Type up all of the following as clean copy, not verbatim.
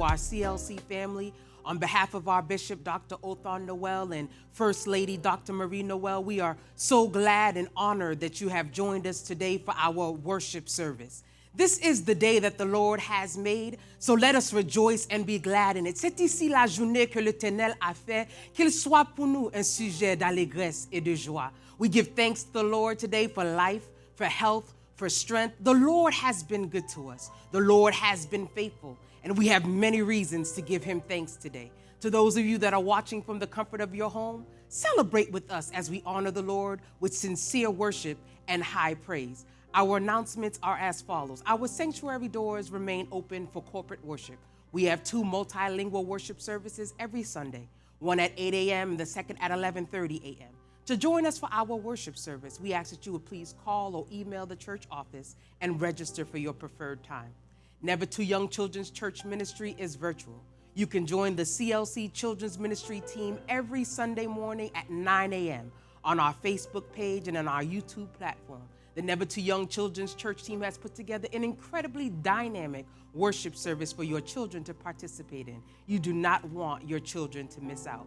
to our CLC family. On behalf of our Bishop, Dr. Othon Noel, and First Lady, Dr. Marie Noel, we are so glad and honored that you have joined us today for our worship service. This is the day that the Lord has made, so let us rejoice and be glad in it. C'est ici la journée que l'Éternel a fait, qu'il soit pour nous un sujet d'allégresse et de joie. We give thanks to the Lord today for life, for health, for strength. The Lord has been good to us. The Lord has been faithful, and we have many reasons to give him thanks today. To those of you that are watching from the comfort of your home, celebrate with us as we honor the Lord with sincere worship and high praise. Our announcements are as follows. Our sanctuary doors remain open for corporate worship. We have 2 multilingual worship services every Sunday, one at 8 a.m. and the second at 11:30 a.m. To join us for our worship service, we ask that you would please call or email the church office and register for your preferred time. Never Too Young Children's Church Ministry is virtual. You can join the CLC Children's Ministry team every Sunday morning at 9 a.m. on our Facebook page and on our YouTube platform. The Never Too Young Children's Church team has put together an incredibly dynamic worship service for your children to participate in. You do not want your children to miss out.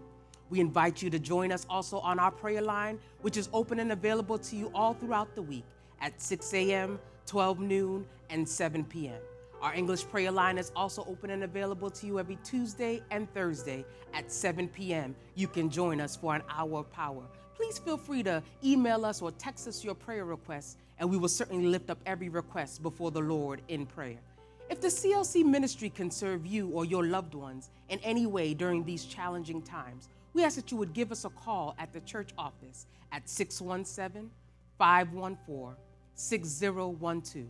We invite you to join us also on our prayer line, which is open and available to you all throughout the week at 6 a.m., 12 noon, and 7 p.m. Our English prayer line is also open and available to you every Tuesday and Thursday at 7 p.m. You can join us for an hour of power. Please feel free to email us or text us your prayer requests, and we will certainly lift up every request before the Lord in prayer. If the CLC ministry can serve you or your loved ones in any way during these challenging times, we ask that you would give us a call at the church office at 617-514-6012.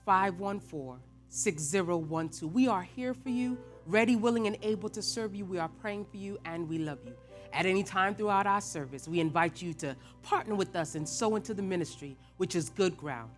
617-514-6012. We are here for you, ready, willing, and able to serve you. We are praying for you, and we love you. At any time throughout our service, we invite you to partner with us and sow into the ministry, which is good ground.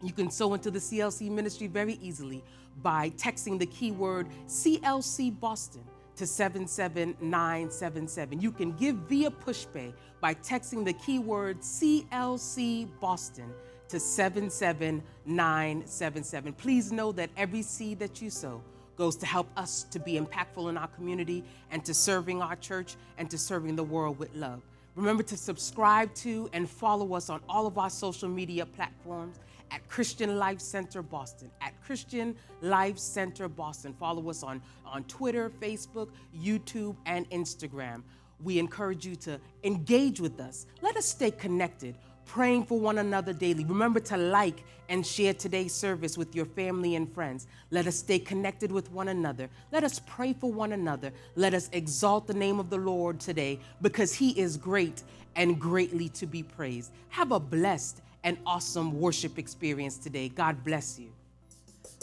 You can sow into the CLC ministry very easily by texting the keyword CLC Boston to 77977. You can give via PushPay by texting the keyword CLC Boston to 77977. Please know that every seed that you sow goes to help us to be impactful in our community and to serving our church and to serving the world with love. Remember to subscribe to and follow us on all of our social media platforms at Christian Life Center Boston, at Christian Life Center Boston. Follow us on Twitter, Facebook, YouTube, and Instagram. We encourage you to engage with us. Let us stay connected, praying for one another daily. Remember to like and share today's service with your family and friends. Let us stay connected with one another. Let us pray for one another. Let us exalt the name of the Lord today because he is great and greatly to be praised. Have a blessed and awesome worship experience today. God bless you.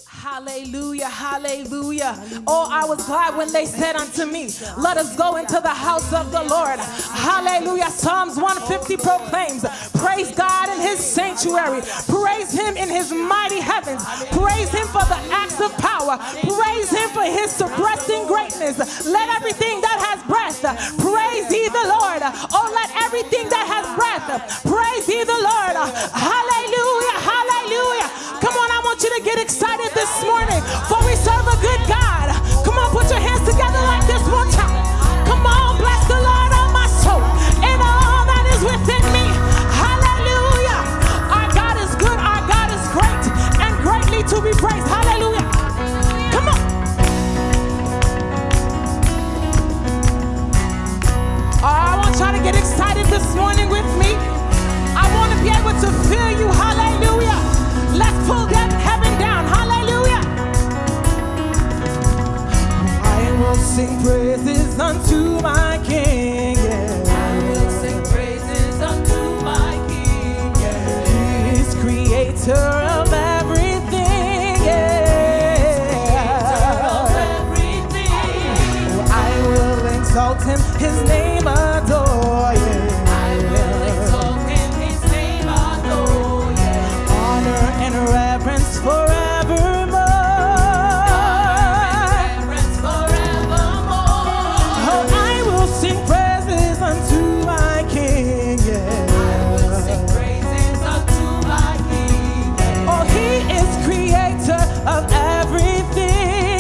Hallelujah, hallelujah. Oh, I was glad when they said unto me, let us go into the house of the Lord. Hallelujah. Psalms 150 proclaims, praise God in his sanctuary. Praise him in his mighty heavens. Praise him for the acts of power. Praise him for his suppressing greatness. Let everything that has breath praise ye the Lord. Oh, let everything that has breath praise ye the Lord. Hallelujah, hallelujah. Come on, I want you to get excited this morning, for we serve a good God. Come on, put your hands together like this one time. Come on, bless the Lord, oh my soul, and all that is within me. Hallelujah. Our God is good, our God is great, and greatly to be praised. Hallelujah. Come on. Oh, I want y'all to get excited this morning with me. I want to be able to feel you. Hallelujah. Let's pull that heaven down. Hallelujah. I will sing praises unto my King. Yeah. I will sing praises unto my King. Yeah. He is creator of everything. Yeah. Creator of everything. Oh, I will exalt him, his name adore. Yeah. I will exalt him, his name adore. Yeah. Honor and reverence forevermore. Reverence forevermore. Oh, I will sing praises unto my King. Yeah. I will sing praises unto my King. Yeah. Oh, he is creator of everything.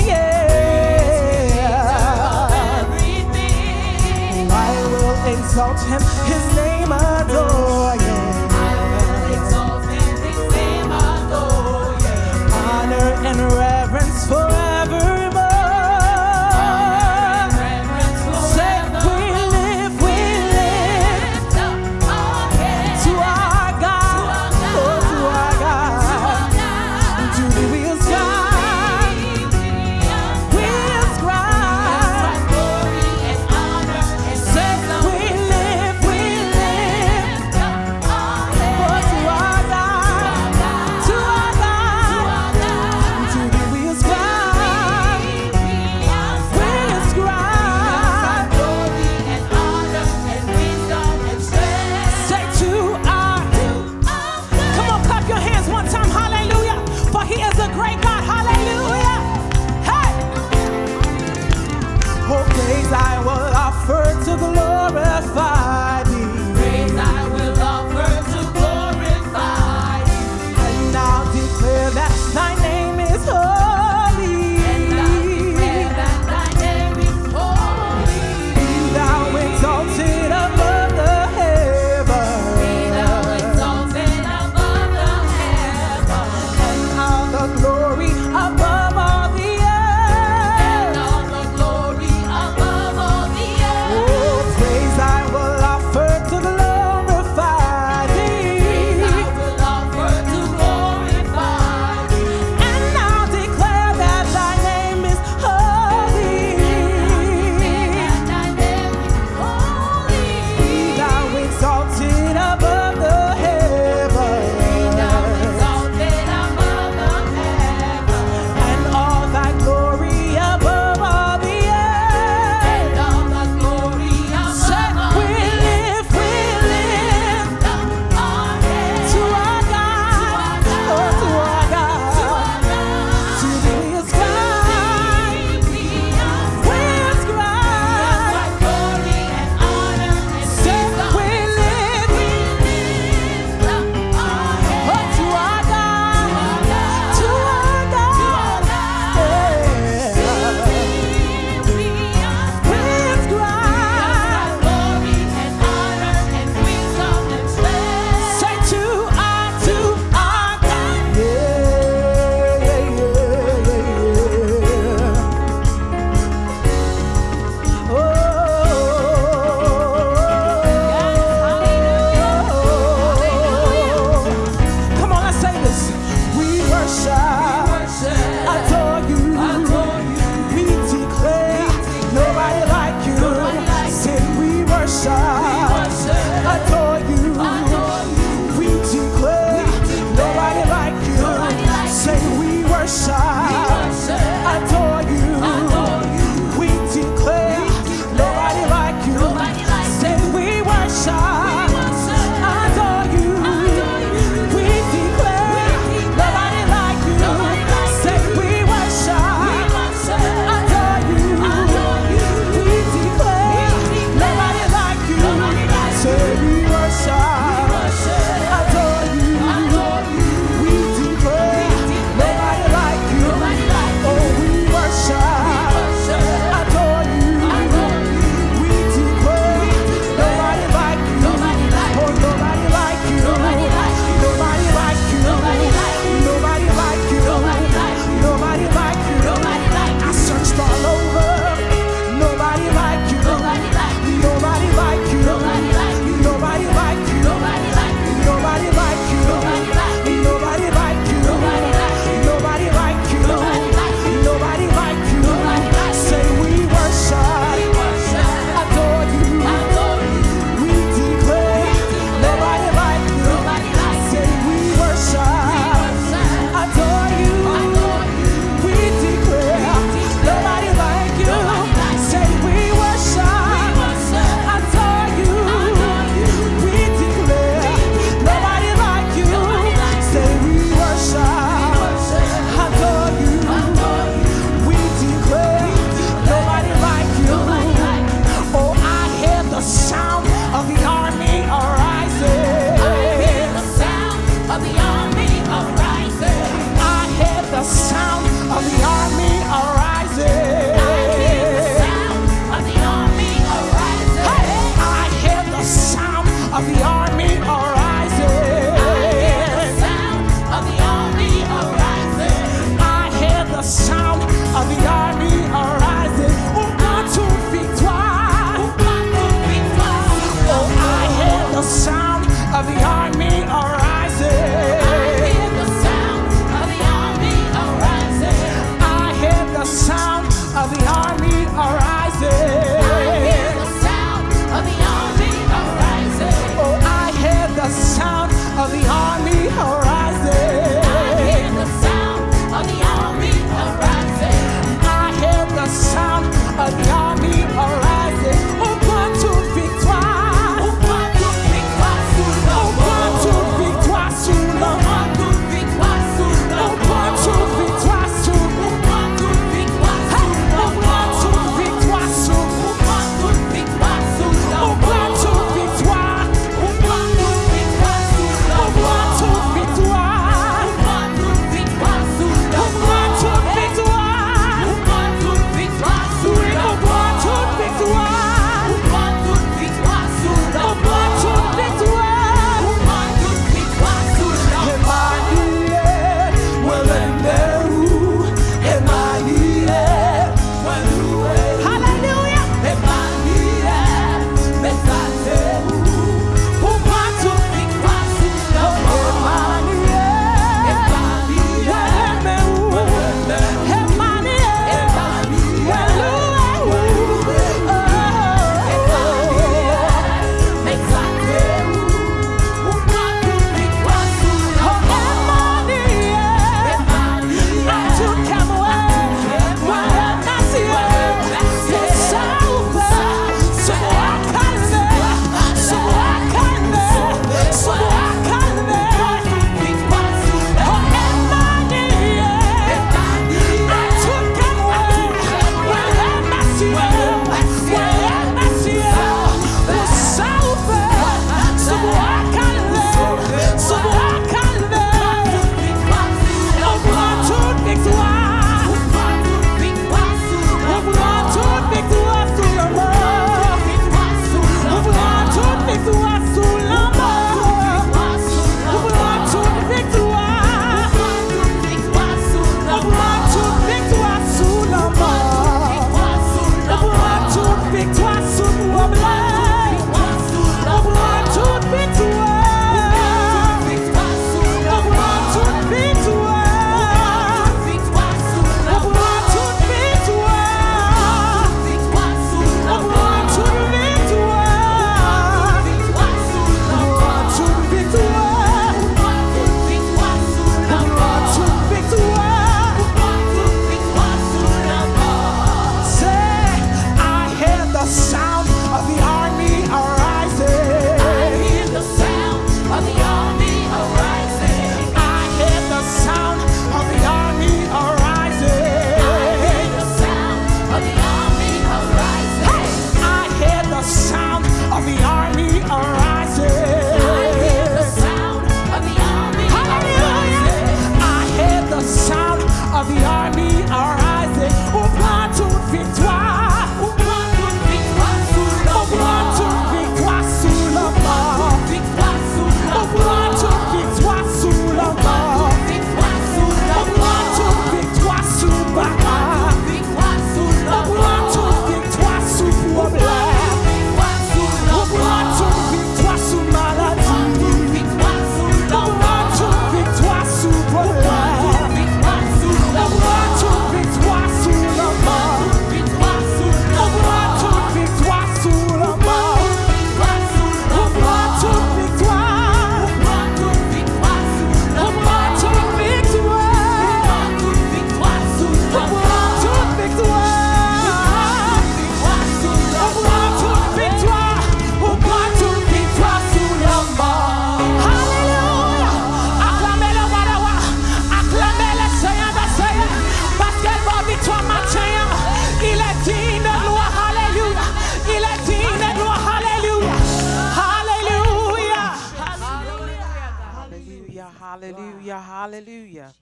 Hallelujah, hallelujah.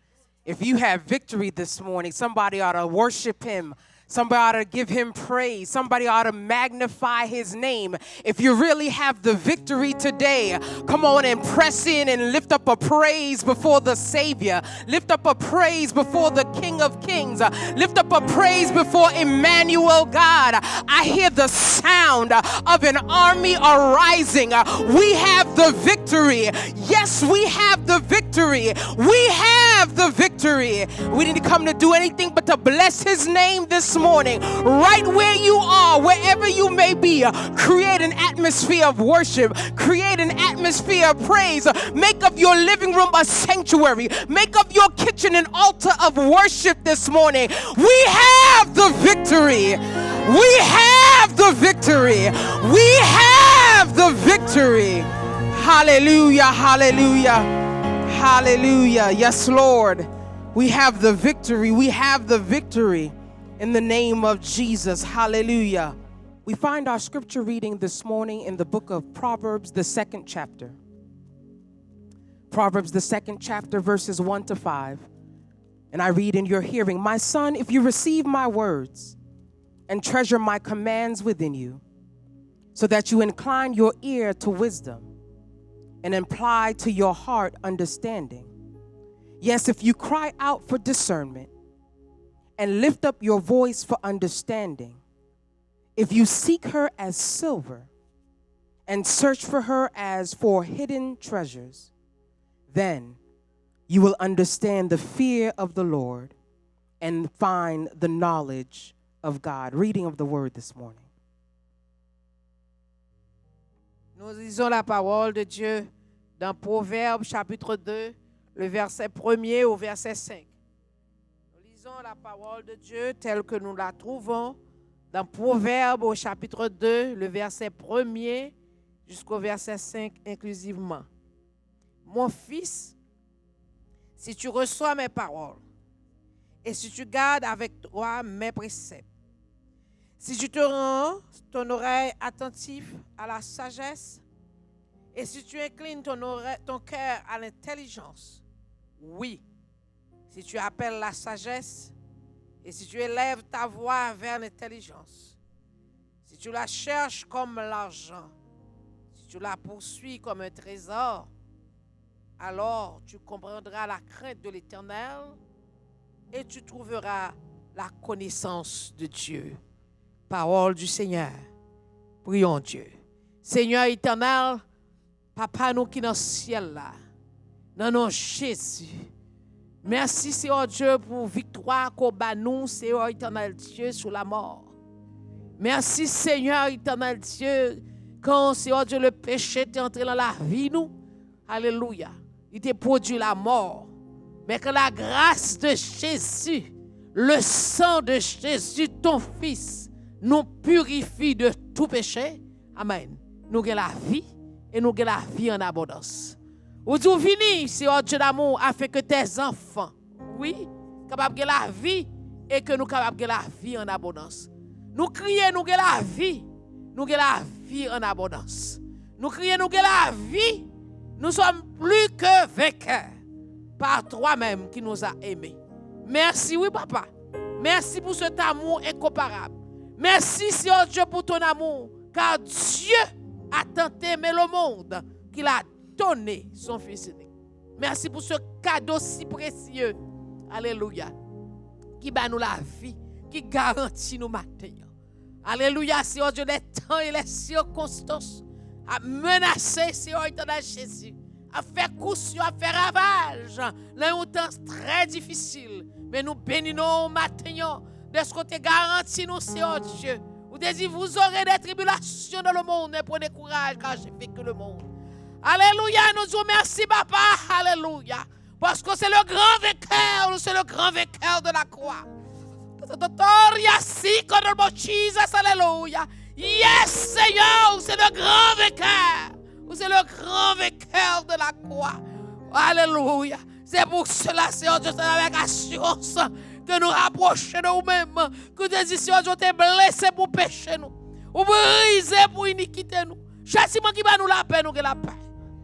If you have victory this morning, somebody ought to worship him. Somebody ought to give him praise. Somebody ought to magnify his name. If you really have the victory today, come on and press in and lift up a praise before the Savior. Lift up a praise before the King of Kings. Lift up a praise before Emmanuel God. I hear the sound of an army arising. We have the victory. Yes, we have the victory. We have the victory. We didn't come to do anything but to bless his name this morning. Right where you are, wherever you may be, create an atmosphere of worship. Create an atmosphere of praise. Make of your living room a sanctuary. Make of your kitchen an altar of worship this morning. We have the victory. We have the victory. We have the victory. Hallelujah, hallelujah, hallelujah. Yes, Lord. We have the victory. We have the victory in the name of Jesus. Hallelujah. We find our scripture reading this morning in the book of Proverbs, the 2nd chapter. Proverbs, the 2nd chapter, verses 1 to 5. And I read in your hearing, "My son, if you receive my words and treasure my commands within you, so that you incline your ear to wisdom and apply to your heart understanding. Yes, if you cry out for discernment and lift up your voice for understanding, if you seek her as silver and search for her as for hidden treasures, then you will understand the fear of the Lord and find the knowledge of God." Reading of the word this morning. Nous lisons la parole de Dieu dans Proverbes chapitre 2, le verset 1er au verset 5. Nous lisons la parole de Dieu telle que nous la trouvons dans Proverbes au chapitre 2, le verset 1er jusqu'au verset 5 inclusivement. Mon fils, si tu reçois mes paroles et si tu gardes avec toi mes préceptes, si tu te rends ton oreille attentive à la sagesse et si tu inclines ton cœur à l'intelligence, oui, si tu appelles la sagesse et si tu élèves ta voix vers l'intelligence, si tu la cherches comme l'argent, si tu la poursuis comme un trésor, alors tu comprendras la crainte de l'Éternel et tu trouveras la connaissance de Dieu. Parole du Seigneur. Prions Dieu. Seigneur éternel, Papa nous qui dans le ciel là, dans nos Jésus. Merci Seigneur Dieu pour victoire qu'on bat nous, Seigneur éternel Dieu, sur la mort. Merci Seigneur éternel Dieu, quand Seigneur Dieu le péché est entré dans la vie nous. Alléluia. Il t'a produit la mort. Mais que la grâce de Jésus, le sang de Jésus, ton Fils, nous purifie de tout péché. Amen. Nous avons la vie et nous avons la vie en abondance. Ou Dieu vini, Seigneur Dieu d'amour, afin que tes enfants, oui, capables de la vie et que nous capables de la vie en abondance. Nous crions, nous avons la vie. Nous avons la vie en abondance. Nous crions, nous avons la vie. Nous sommes plus que vainqueurs par toi-même qui nous a aimés. Merci, oui, papa. Merci pour cet amour incomparable. Merci, Seigneur Dieu, pour ton amour. Car Dieu a tant aimé le monde qu'il a donné son Fils unique. Merci pour ce cadeau si précieux. Alléluia. Qui bat nous la vie, qui garantit nous matin. Alléluia, Seigneur Dieu, les temps et les circonstances à menacer, Seigneur éternel Jésus, à faire coup sur, à faire ravage dans un temps très difficile. Mais nous bénissons matin de ce côté garanti nous, Seigneur Dieu. Vous dites, vous aurez des tribulations dans le monde, mais prenez courage car j'ai vécu le monde. Alléluia, nous disons merci, papa. Alléluia. Parce que c'est le grand vainqueur, c'est le grand vainqueur de la croix. Alléluia. Yes, Seigneur, c'est le grand vainqueur. C'est le grand vainqueur de la croix. Alléluia. C'est pour cela, Seigneur Dieu, c'est avec assurance que nous rapprochons de nous-mêmes. Que nous disons, Seigneur Dieu, t'es blessé pour pécher nous. Ou brisé pour iniquité nous. Châtiment qui va nous la paix, nous avons la paix.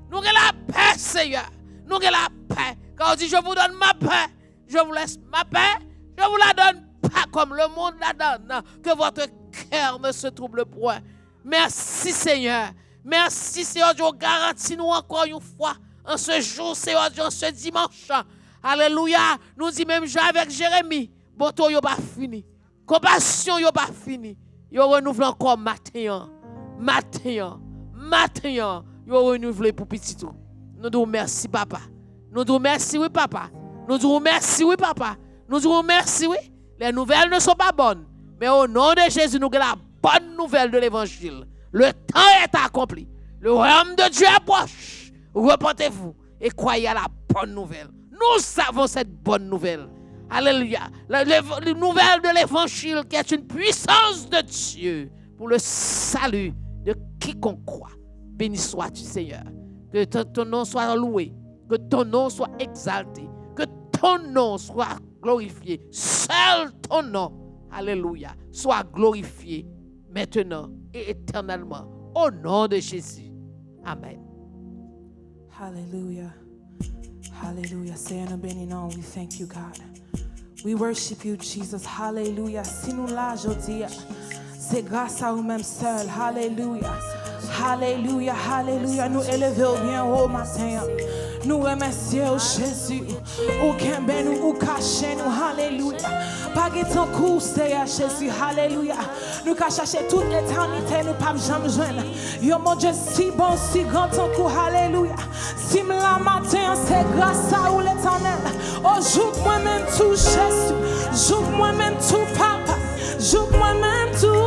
Nous avons la paix, Seigneur. Nous avons la paix. Quand on dit je vous donne ma paix, je vous laisse ma paix, je vous la donne pas comme le monde la donne. Que votre cœur ne se trouble point. Merci Seigneur. Merci Seigneur Dieu, garantis-nous encore une fois en ce jour, Seigneur Dieu, en ce dimanche. Alléluia. Nous dit même avec Jérémie, bon temps yo pas fini. Compassion yo pas fini. Yo renouvelle encore matin. Yo renouvelle pour petit tout. Nous disons merci papa. Nous disons merci oui papa. Nous disons merci oui papa. Nous disons merci oui. Les nouvelles ne sont pas bonnes. Mais au nom de Jésus, nous avons la bonne nouvelle de l'évangile. Le temps est accompli. Le royaume de Dieu est proche. Repentez-vous et croyez à la bonne nouvelle. Nous avons cette bonne nouvelle. Alléluia. La nouvelle de l'évangile qui est une puissance de Dieu pour le salut de quiconque croit. Béni sois-tu, Seigneur. Que ton nom soit loué. Que ton nom soit exalté. Que ton nom soit glorifié. Seul ton nom, alléluia, soit glorifié maintenant et éternellement. Au nom de Jésus. Amen. Hallelujah. Hallelujah. Seigneur, nous bénissons. We thank you, God. We worship you, Jesus. Hallelujah. Si nous là, je dis, c'est grâce à vous-même seul. Hallelujah. Hallelujah. Hallelujah. Nous élevons bien haut matin. Nous remercions Jésus. Aucun ben nous ou caché nous. Hallelujah. Pas de temps court, Seigneur Jésus. Hallelujah. Nous qu'à chercher toute l'éternité, nous pas jamais joindre. Yo mon Dieu si bon, si grand ton coup. Hallelujah. Si la matin, c'est grâce à vous l'éternel. Oh, joue moi-même tout Jésus. Joue moi-même tout papa. Joue moi-même tout.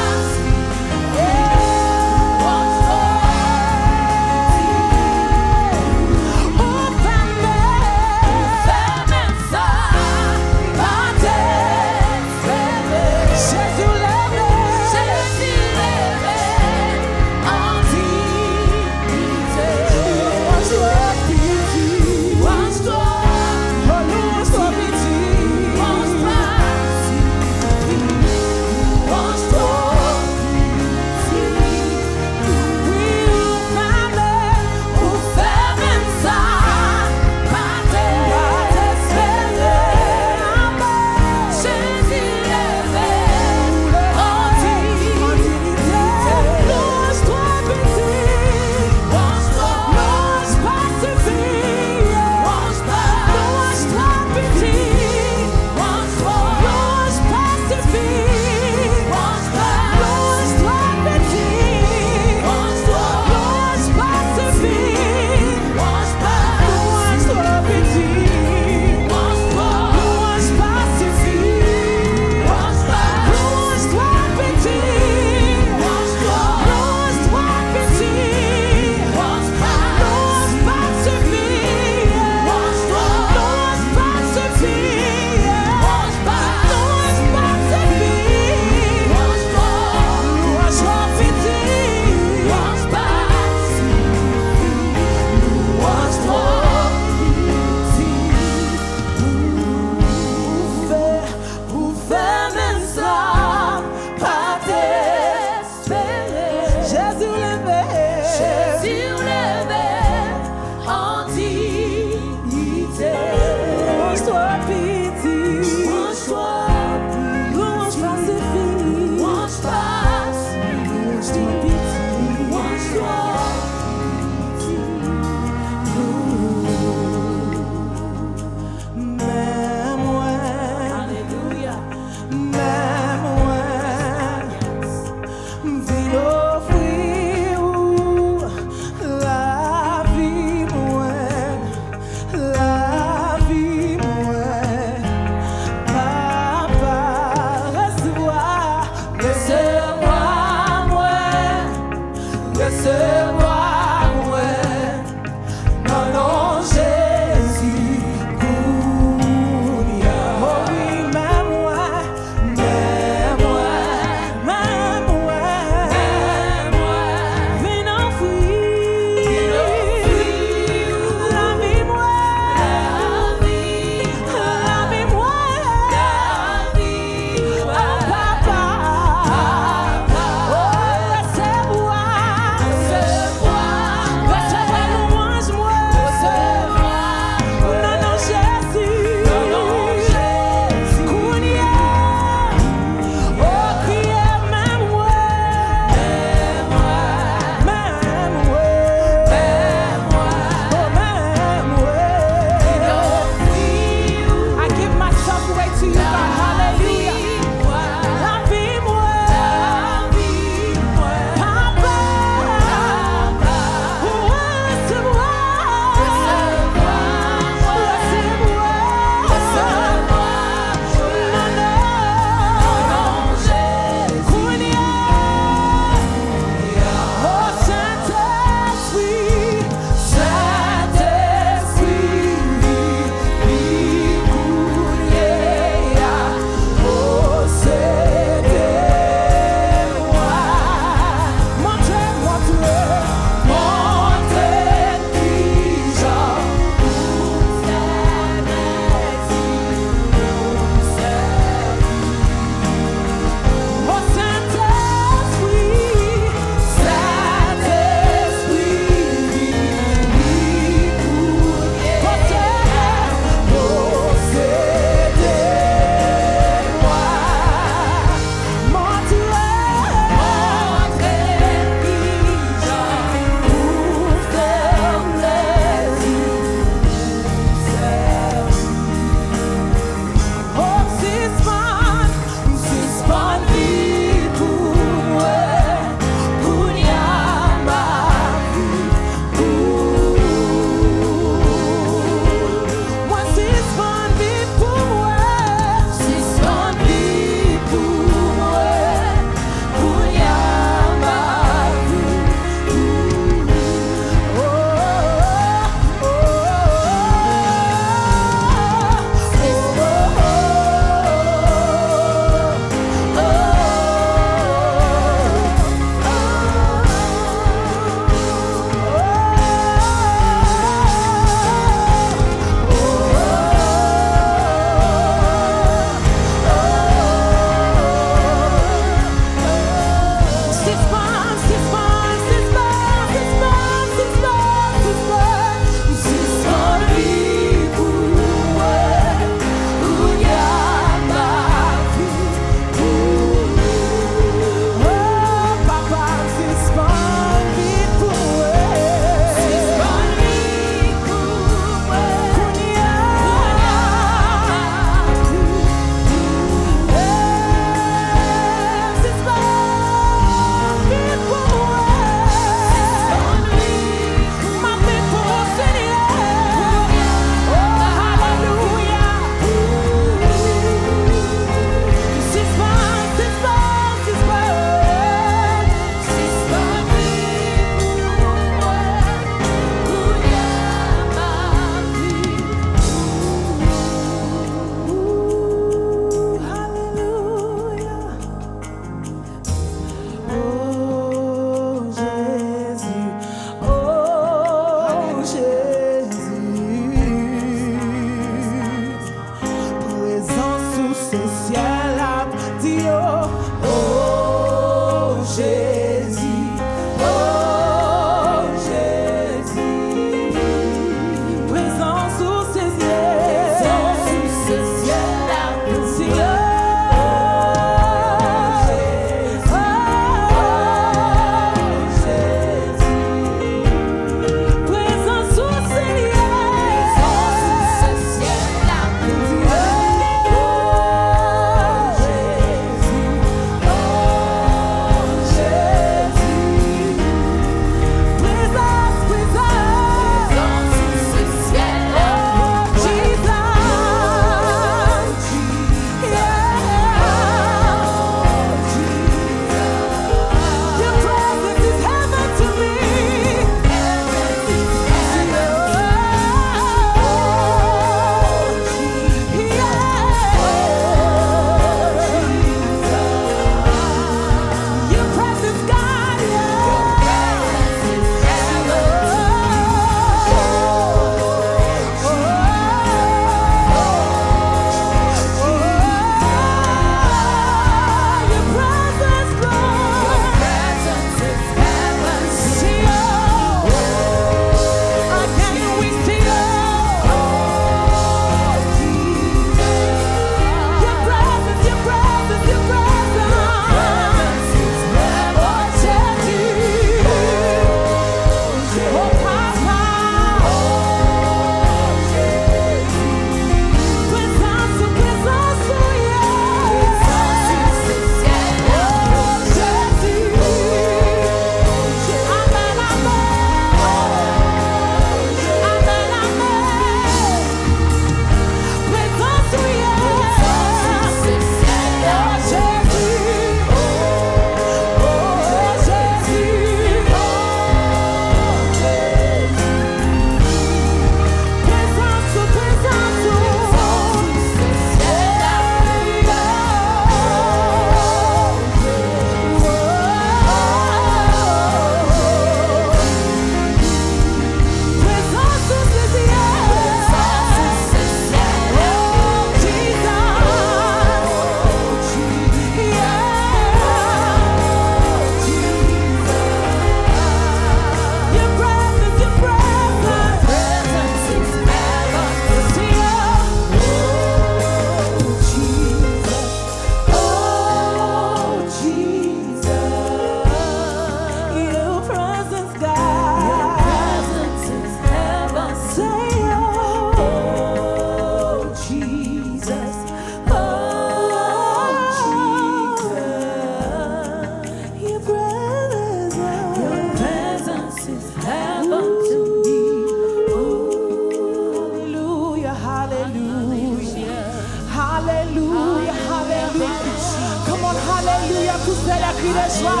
poussez la cri de joie.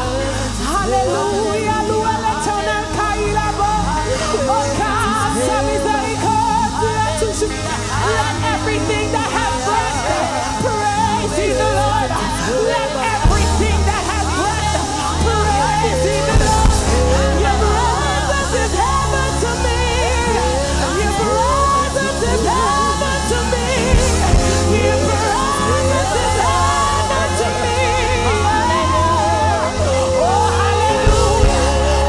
Alléluia, louez l'Éternel car il est bon. Oh car sa miséricorde est toujours. Let everything that has breath praise ye the Lord. Let everything that has breath praise ye the Lord. Your presence is heaven to me. Your presence is heaven to me. Your presence is heaven to me. Oh hallelujah,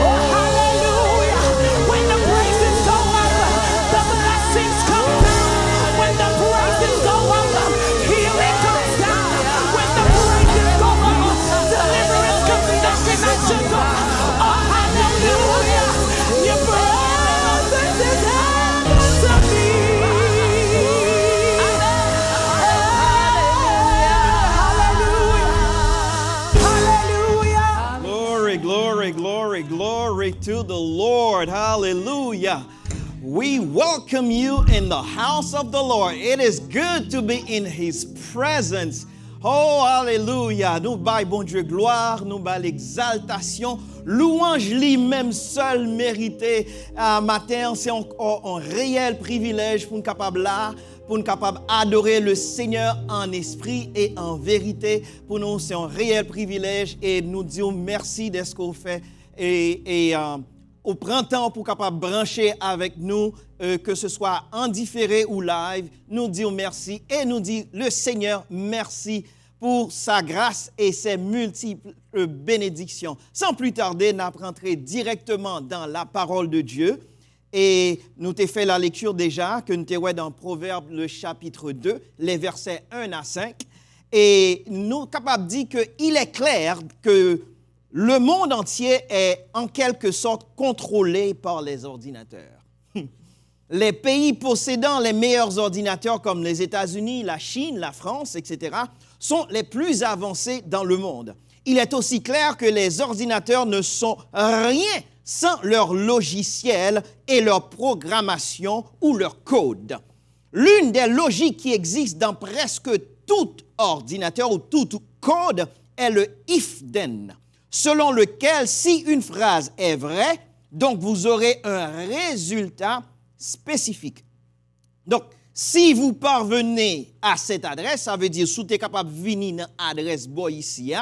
oh hallelujah. When the praises go up, the blessings come down. When the praises go up, healing comes down. When the praises go up, deliverance comes knocking at your door. Oh hallelujah, your presence is heaven to me. Hallelujah. Glory, glory, glory, glory to the Lord. Hallelujah. We welcome you in the house of the Lord. It is good to be in His presence. Oh, hallelujah. Nous bail bon Dieu gloire, nous bail l'exaltation. Louange lui-même seul mérité. Matin, c'est encore un réel privilège pour nous capable là, pour nous capable adorer le Seigneur en esprit et en vérité. Pour nous, c'est un réel privilège et nous disons merci de ce qu'on fait. Et au printemps, pour capable brancher avec nous, que ce soit en différé ou live, nous disons merci et nous disons le Seigneur merci pour sa grâce et ses multiples bénédictions. Sans plus tarder, nous rentrons directement dans la parole de Dieu. Et nous t'ai fait la lecture déjà, que nous t'ai vu dans Proverbes, le chapitre 2, les versets 1 à 5. Et nous sommes capables de dire qu'il est clair que le monde entier est en quelque sorte contrôlé par les ordinateurs. Les pays possédant les meilleurs ordinateurs comme les États-Unis, la Chine, la France, etc., sont les plus avancés dans le monde. Il est aussi clair que les ordinateurs ne sont rien sans leur logiciel et leur programmation ou leur code. L'une des logiques qui existent dans presque tout ordinateur ou tout code est le if-then, selon lequel si une phrase est vraie, donc vous aurez un résultat spécifique. Donc, si vous parvenez à cette adresse, ça veut dire si vous êtes capable de venir dans l'adresse ici,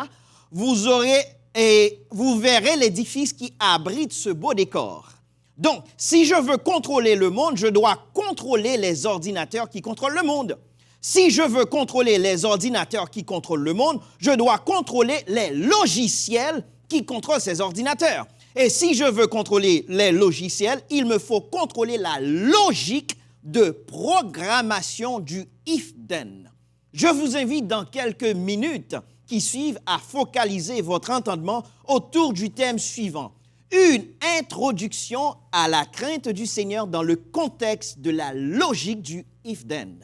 vous aurez et vous verrez l'édifice qui abrite ce beau décor. Donc, si je veux contrôler le monde, je dois contrôler les ordinateurs qui contrôlent le monde. Si je veux contrôler les ordinateurs qui contrôlent le monde, je dois contrôler les logiciels qui contrôlent ces ordinateurs. Et si je veux contrôler les logiciels, il me faut contrôler la logique de programmation du if-then. Je vous invite dans quelques minutes qui suivent à focaliser votre entendement autour du thème suivant. Une introduction à la crainte du Seigneur dans le contexte de la logique du if-then.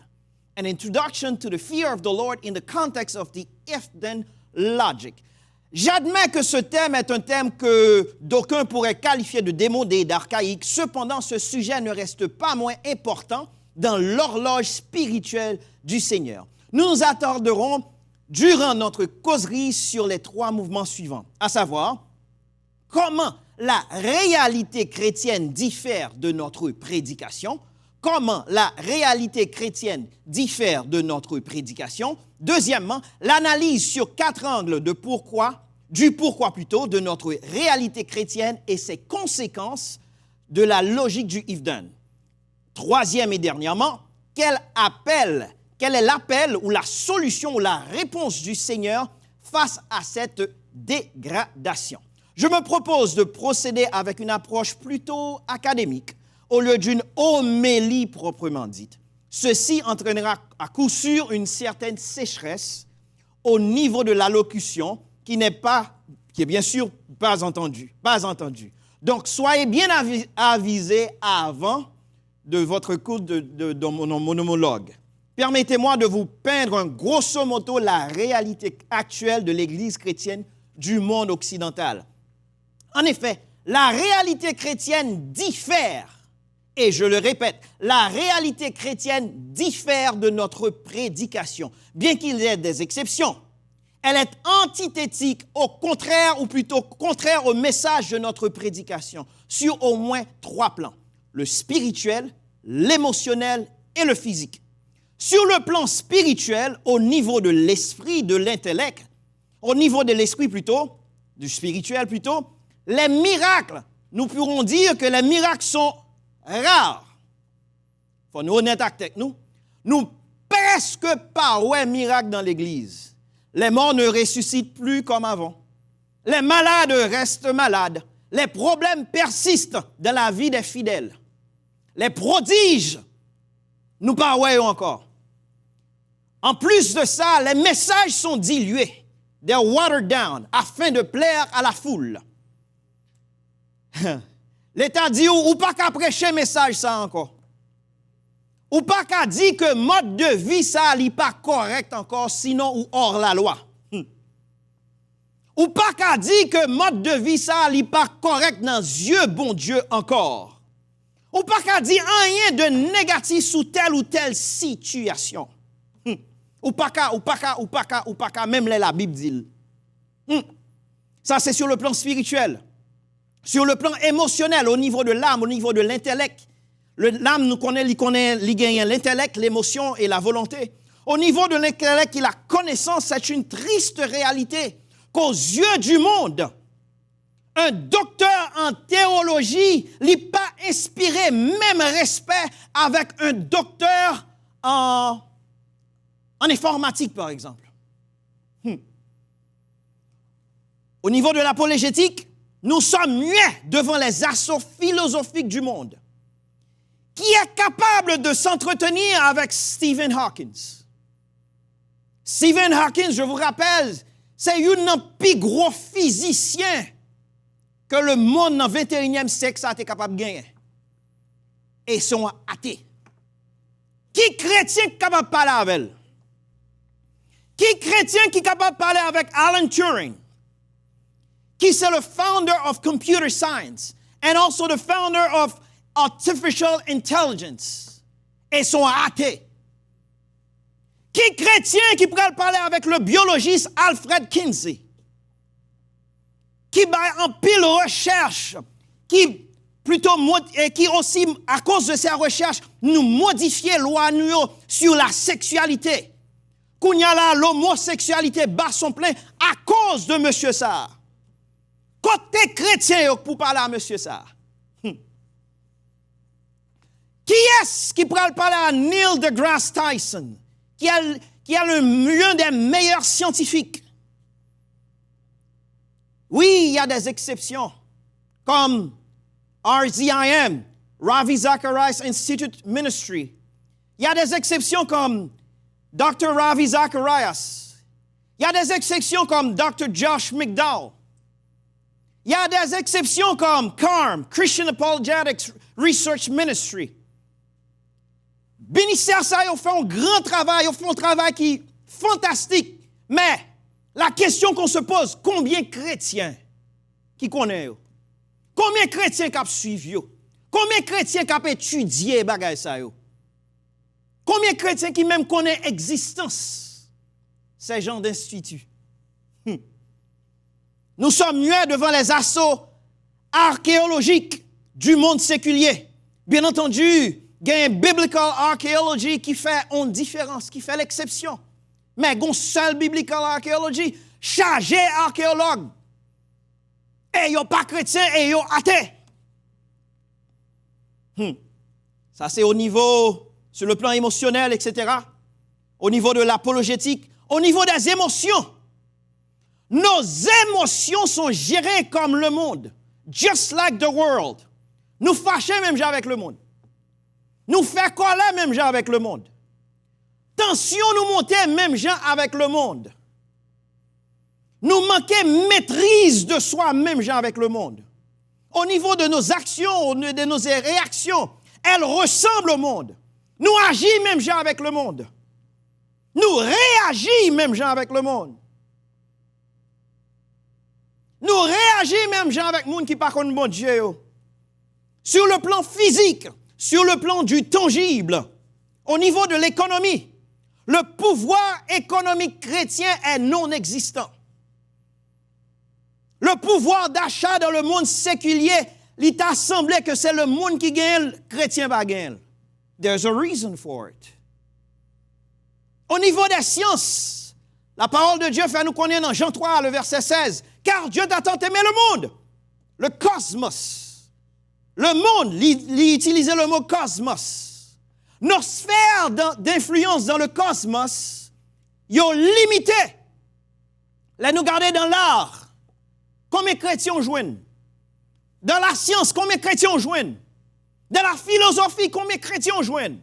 An introduction to the fear of the Lord in the context of the if-then logic. J'admets que ce thème est un thème que d'aucuns pourraient qualifier de démodé et d'archaïque. Cependant, ce sujet ne reste pas moins important dans l'horloge spirituelle du Seigneur. Nous nous attarderons durant notre causerie sur les 3 mouvements suivants, à savoir comment la réalité chrétienne diffère de notre prédication, comment la réalité chrétienne diffère de notre prédication. Deuxièmement, l'analyse sur 4 angles du pourquoi de notre réalité chrétienne et ses conséquences de la logique du if-then. Troisième et dernièrement, quel est l'appel ou la solution ou la réponse du Seigneur face à cette dégradation? Je me propose de procéder avec une approche plutôt académique au lieu d'une homélie proprement dite. Ceci entraînera à coup sûr une certaine sécheresse au niveau de l'allocution qui est bien sûr pas entendue. Donc, soyez bien avisés avant de votre cours de mon monologue. Permettez-moi de vous peindre grosso modo la réalité actuelle de l'Église chrétienne du monde occidental. En effet, la réalité chrétienne diffère, et je le répète, la réalité chrétienne diffère de notre prédication. Bien qu'il y ait des exceptions, elle est antithétique au contraire, ou plutôt contraire au message de notre prédication, sur au moins 3 plans: le spirituel, l'émotionnel et le physique. Sur le plan spirituel, au niveau de l'esprit, de l'intellect, au niveau de l'esprit plutôt, du spirituel plutôt, les miracles, nous pourrons dire que les miracles sont rares. Il faut nous honnêtes avec nous. Nous presque pas ouais miracle dans l'Église. Les morts ne ressuscitent plus comme avant. Les malades restent malades. Les problèmes persistent dans la vie des fidèles. Les prodiges, nous pas ouais encore. En plus de ça, les messages sont dilués. They're watered down afin de plaire à la foule. L'État dit ou pas qu'à prêcher message ça encore. Ou pas qu'à dire que mode de vie ça n'est pas correct encore, sinon ou hors la loi. Ou pas qu'à dire que mode de vie ça n'est pas correct dans yeux bon Dieu encore. Ou pas qu'à dire rien de négatif sous telle ou telle situation. Ou pas qu'à, même la Bible dit. Ça c'est sur le plan spirituel. Sur le plan émotionnel, au niveau de l'âme, au niveau de l'intellect. L'âme, nous connaît, il gagne l'intellect, l'émotion et la volonté. Au niveau de l'intellect et la connaissance, c'est une triste réalité qu'aux yeux du monde, un docteur en théologie n'est pas inspiré même respect avec un docteur en informatique, par exemple. Au niveau de l'apologétique, nous sommes muets devant les assauts philosophiques du monde. Qui est capable de s'entretenir avec Stephen Hawking? Stephen Hawking, je vous rappelle, c'est un des plus gros physiciens que le monde dans le 21e siècle a été capable de gagner. Et ils sont athées. Qui chrétien est capable de parler avec elle? Qui chrétien qui est capable de parler avec Alan Turing? Qui c'est le founder of computer science and also the founder of artificial intelligence? Et ils sont athées. Qui chrétien qui pourrait parler avec le biologiste Alfred Kinsey? Qui a en pile recherche, qui aussi, à cause de ses recherches, nous modifier loi sur la sexualité. Qu'on y a là, l'homosexualité bat son plein à cause de M. Sarr. Côté chrétien pour parler à M. Sarr. Qui est-ce qui pourrait parler à Neil deGrasse Tyson, qui est l'un des meilleurs scientifiques? Oui, il y a des exceptions, comme RZIM, Ravi Zacharias Institute Ministry. Il y a des exceptions comme Dr. Ravi Zacharias. Il y a des exceptions comme Dr. Josh McDowell. Il y a des exceptions comme CARM, Christian Apologetics Research Ministry. Bénisseur, ça, ils font un grand travail, ils font un travail qui est fantastique. Mais la question qu'on se pose, combien de chrétiens qui connaissent? Combien de chrétiens qui ont suivi? Combien de chrétiens qui ont étudié bagay ça? Combien de chrétiens qui même connaissent l'existence de ces genres d'instituts? Nous sommes muets devant les assauts archéologiques du monde séculier. Bien entendu, il y a une biblical archaeology qui fait une différence, qui fait l'exception. Mais il y a une seule biblical archaeology, chargée archéologue. Et ils ne sont pas chrétiens et ils sont athées. Ça, c'est au niveau, sur le plan émotionnel, etc. Au niveau de l'apologétique, au niveau des émotions. Nos émotions sont gérées comme le monde. Just like the world. Nous fâchons même avec le monde. Nous faisons colère même avec le monde. Tension nous monter même avec le monde. Nous manquons maîtrise de soi même avec le monde. Au niveau de nos actions, de nos réactions, elles ressemblent au monde. Nous agissons même avec le monde. Nous réagissons même avec le monde. Nous réagissons même avec le monde qui ne parle pas de bon Dieu. Sur le plan physique, sur le plan du tangible, au niveau de l'économie, le pouvoir économique chrétien est non existant. Le pouvoir d'achat dans le monde séculier, il t'a semblé que c'est le monde qui gagne, le chrétien va gagner. There's a reason for it. Au niveau des sciences, la parole de Dieu fait nous connaître dans Jean 3, le verset 16. Car Dieu a tant aimé le monde, le cosmos. Le monde, il utilisait le mot cosmos. Nos sphères d'influence dans le cosmos, ils ont limité. Là, nous garder dans l'art. Combien de chrétiens joignent? Dans la science, combien de chrétiens joignent? Dans la philosophie, combien de chrétiens joignent?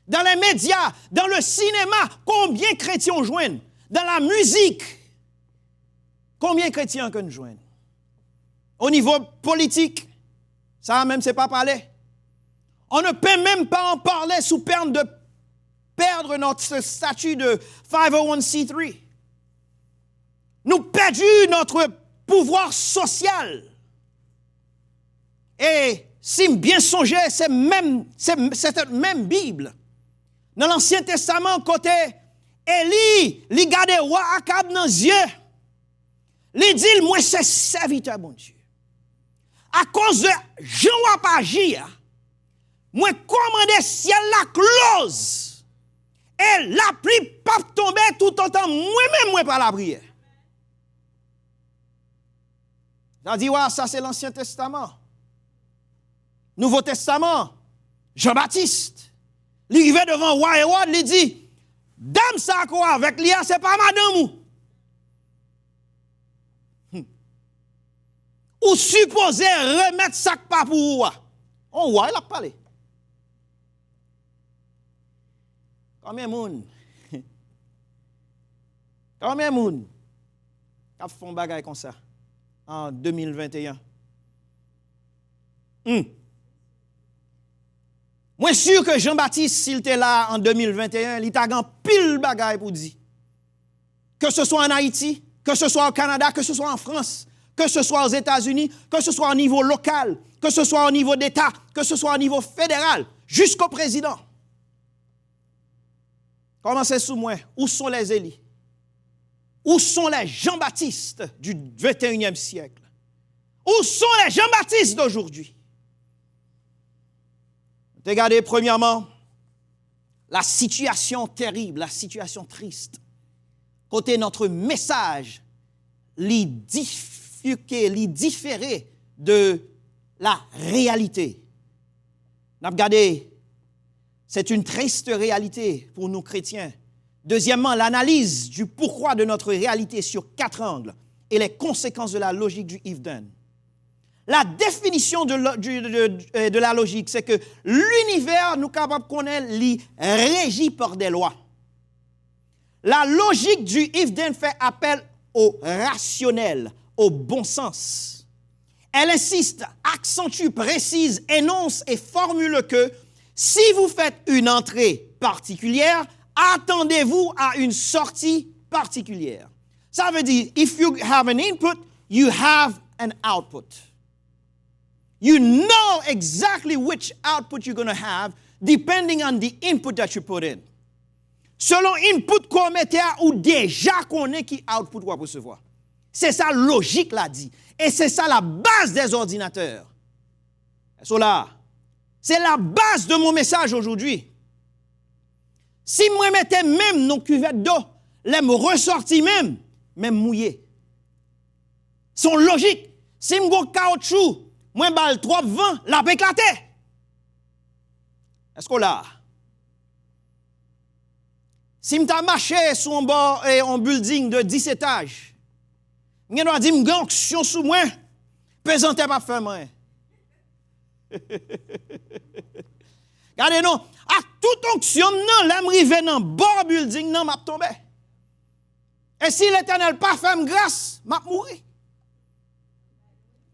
Dans les médias, dans le cinéma, combien de chrétiens joignent? Dans la musique, combien de chrétiens que nous joignent? Au niveau politique, ça même, c'est pas parler. On ne peut même pas en parler sous peine de perdre notre statut de 501c3. Nous perdons notre pouvoir social. Et si bien songer, c'est cette même Bible. Dans l'Ancien Testament, côté Élie, il garde roi Akab dans les yeux. Il dit, moi, c'est serviteur, bon Dieu. À cause de Jean Wapagir, moi, commandé ciel la close. Et la pluie pas tomber tout autant, moi-même, moi, par la prière. On dit, ouais, ça c'est l'Ancien Testament. Nouveau Testament, Jean-Baptiste, il arrive devant roi Hérode, il dit, dame ça quoi avec Lia, c'est pas madame ou. supposez remettre ça pas pour vous. On voit, il a parlé. Combien de monde? Combien de monde a fait un bagage comme ça en 2021? Moi, sûr que Jean-Baptiste, s'il était là en 2021, il t'a gagné pile bagaille pour dire. Que ce soit en Haïti, que ce soit au Canada, que ce soit en France, que ce soit aux États-Unis, que ce soit au niveau local, que ce soit au niveau d'État, que ce soit au niveau fédéral, jusqu'au président. Commencez sous moi. Où sont les Élie? Où sont les Jean-Baptiste du 21e siècle? Où sont les Jean-Baptiste d'aujourd'hui? Regardez premièrement la situation terrible, la situation triste. Côté notre message, différé de la réalité. Regardez, c'est une triste réalité pour nous chrétiens. Deuxièmement, l'analyse du pourquoi de notre réalité sur 4 angles et les conséquences de la logique du if-then. La définition de la logique, c'est que l'univers, nous capables de connaître, régi par des lois. La logique du if-then fait appel au rationnel, au bon sens. Elle insiste, accentue, précise, énonce et formule que si vous faites une entrée particulière, attendez-vous à une sortie particulière. Ça veut dire, if you have an input, you have an output. You know exactly which output you're going to have depending on the input that you put in. Selon input qu'on mette ou déjà connaît qui output va recevoir. C'est ça logique l'a dit. Et c'est ça la base des ordinateurs. C'est la base de mon message aujourd'hui. Si moi mettais même nos cuvettes d'eau, les me ressorti même mouillé. Son logique. Si m'go caoutchouc, moi bal trop vent, la peut éclater. Est-ce qu'on l'a? Si m'ta marché sur un bord et un building de 10 étages, m'en doit dire m'gon action sous moi, pesante pas faire moi. Regardez non, à toute onction non, l'aime rive dans bord building non m'a tombé. Et si l'Éternel pas fait grâce, m'a mourir.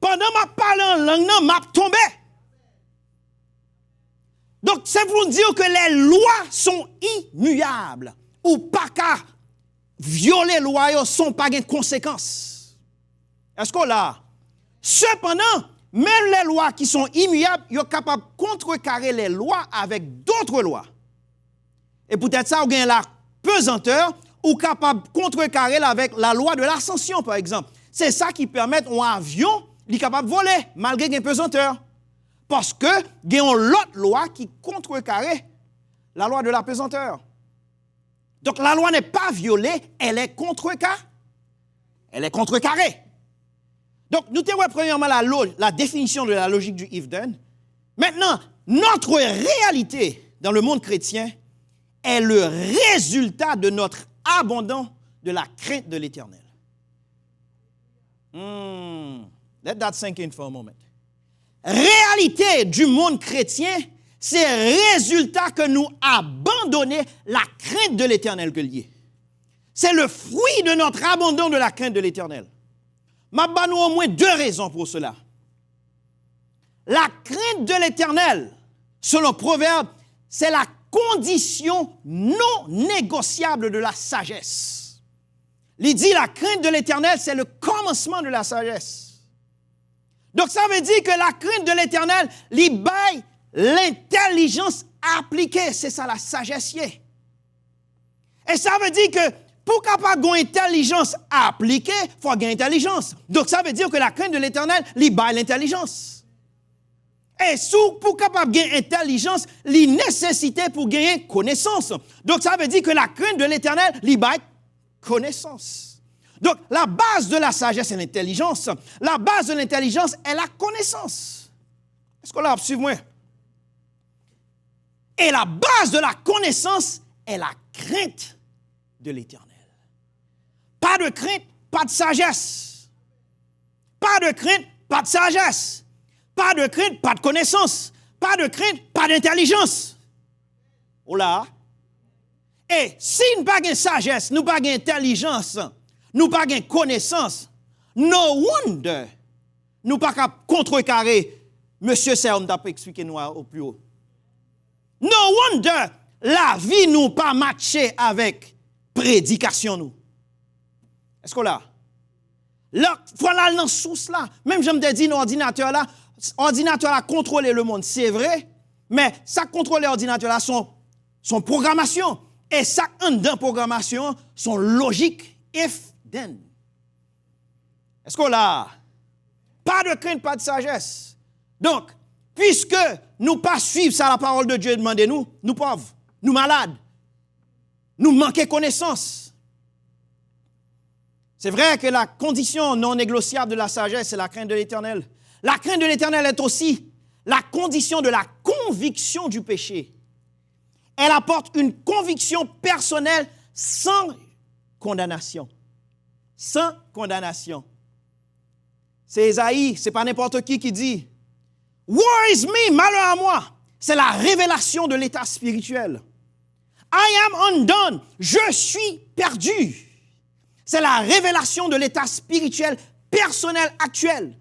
Pendant ma parle en langue non m'a tombé. Donc c'est pour dire que les lois sont immuables ou pas qu'à violer les lois sont pas de conséquences. Est-ce qu'on l'a? Cependant, même les lois qui sont immuables, ils sont capables de contrecarrer les lois avec d'autres lois. Et peut-être ça, vous avez la pesanteur, ou capable de contrecarrer avec la loi de l'ascension, par exemple. C'est ça qui permet un avion, il est capable de voler, malgré une pesanteur. Parce que, il y a une autre loi qui contrecarre la loi de la pesanteur. Donc, la loi n'est pas violée, elle est contrecarrée. Elle est contrecarrée. Donc, nous avons premièrement la définition de la logique du if-then. Maintenant, notre réalité dans le monde chrétien est le résultat de notre abandon de la crainte de l'Éternel. Let that sink in for a moment. Réalité du monde chrétien, c'est le résultat que nous abandonnons la crainte de l'Éternel que lié. C'est le fruit de notre abandon de la crainte de l'Éternel. M'a nous au moins 2 raisons pour cela. La crainte de l'Éternel, selon Proverbe, c'est la condition non négociable de la sagesse. Il dit la crainte de l'Éternel, c'est le commencement de la sagesse. Donc ça veut dire que la crainte de l'Éternel, il baille l'intelligence appliquée, c'est ça la sagesse. Et ça veut dire que pour capable d'avoir une intelligence appliquée, il faut avoir une intelligence. Donc ça veut dire que la crainte de l'Éternel, il baille l'intelligence. Et pour capable de gagner intelligence, les nécessités pour gagner connaissance. Donc ça veut dire que la crainte de l'Éternel, il baille connaissance. Donc la base de la sagesse est l'intelligence. La base de l'intelligence est la connaissance. Est-ce qu'on l'a suivi moi? Et la base de la connaissance est la crainte de l'Éternel. Pas de crainte, pas de sagesse. Pas de crainte, pas de sagesse. Pas de crainte, pas de connaissance. Pas de crainte, pas d'intelligence. Oh là. Et si nous n'avons pas de sagesse, nous n'avons pas d'intelligence, nous n'avons pas de connaissance, no wonder nous n'avons pas contrecarrer Monsieur Serme t'a expliqué nous au plus haut. No wonder la vie nous pas matché avec prédication nous. Est-ce qu'on l'a? Là, voilà dans source là. Même je me dis l'ordinateur là a contrôlé le monde, c'est vrai, mais ça contrôle l'ordinateur là son programmation et ça en dans programmation son logique if then. Est-ce qu'on l'a? Pas de crainte, pas de sagesse. Donc, puisque nous pas suivre ça la parole de Dieu demandez nous pauvres, nous malades, nous manquons connaissance. C'est vrai que la condition non négociable de la sagesse, c'est la crainte de l'Éternel. La crainte de l'Éternel est aussi la condition de la conviction du péché. Elle apporte une conviction personnelle sans condamnation. Sans condamnation. C'est Ésaïe, c'est pas n'importe qui dit « Woe is me, malheur à moi ». C'est la révélation de l'état spirituel. « I am undone », je suis perdu. C'est la révélation de l'état spirituel personnel actuel.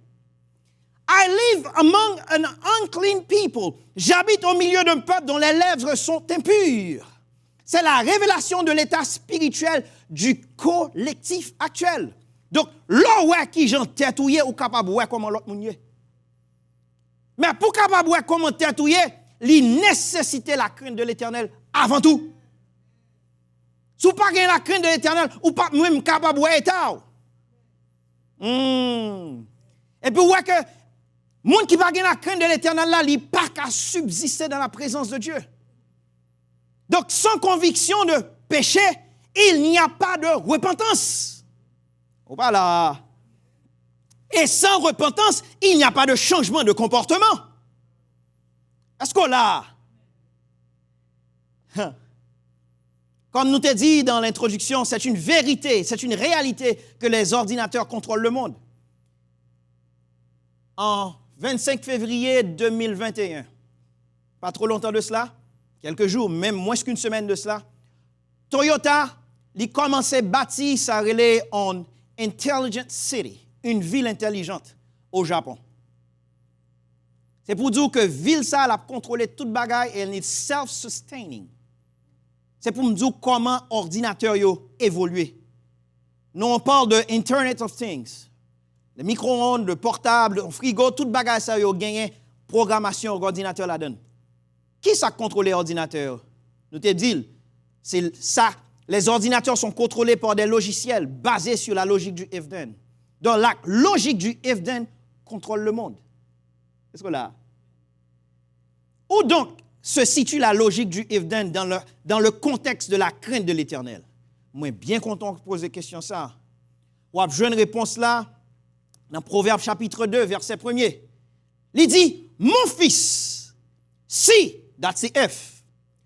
« I live among an unclean people ». J'habite au milieu d'un peuple dont les lèvres sont impures. C'est la révélation de l'état spirituel du collectif actuel. Donc, là où qui j'en têtouillé ou capable de voir comment l'autre moun yé. Mais pour capable de voir comment têtouillé, il nécessite la crainte de l'Éternel avant tout. Si vous n'avez pas la crainte de l'Éternel, ou pas même capable de voir état. Et puis, ouais que moun qui n'a pas la crainte de l'Éternel là, il n'a pas qu'à subsister dans la présence de Dieu. Donc, sans conviction de péché, il n'y a pas de repentance. Voilà. Et sans repentance, il n'y a pas de changement de comportement. Est-ce qu'on l'a? Comme nous t'ai dit dans l'introduction, c'est une vérité, c'est une réalité que les ordinateurs contrôlent le monde. En 25 février 2021, pas trop longtemps de cela, quelques jours, même moins qu'une semaine de cela, Toyota, il commençait à bâtir sa relais en Intelligent City, une ville intelligente au Japon. C'est pour dire que ville ça a contrôlé toute bagaille et elle est self-sustaining. C'est pour me dire comment ordinateur yo évolué. Nous on parle de Internet of Things. Le micro-ondes, le portable, le frigo, toute bagaille ça yo gagné programmation ordinateur là-dedans. Qui ça contrôle l'ordinateur? Nous te dit, c'est ça. Les ordinateurs sont contrôlés par des logiciels basés sur la logique du if-then. Donc, la logique du if-then contrôle le monde. Est-ce que là? Où donc se situe la logique du if-then dans le contexte de la crainte de l'Éternel? Moi, bien content de poser question ça. Ou à une réponse là, dans Proverbe chapitre 2, verset 1er. Il dit, mon fils, si, that's the if,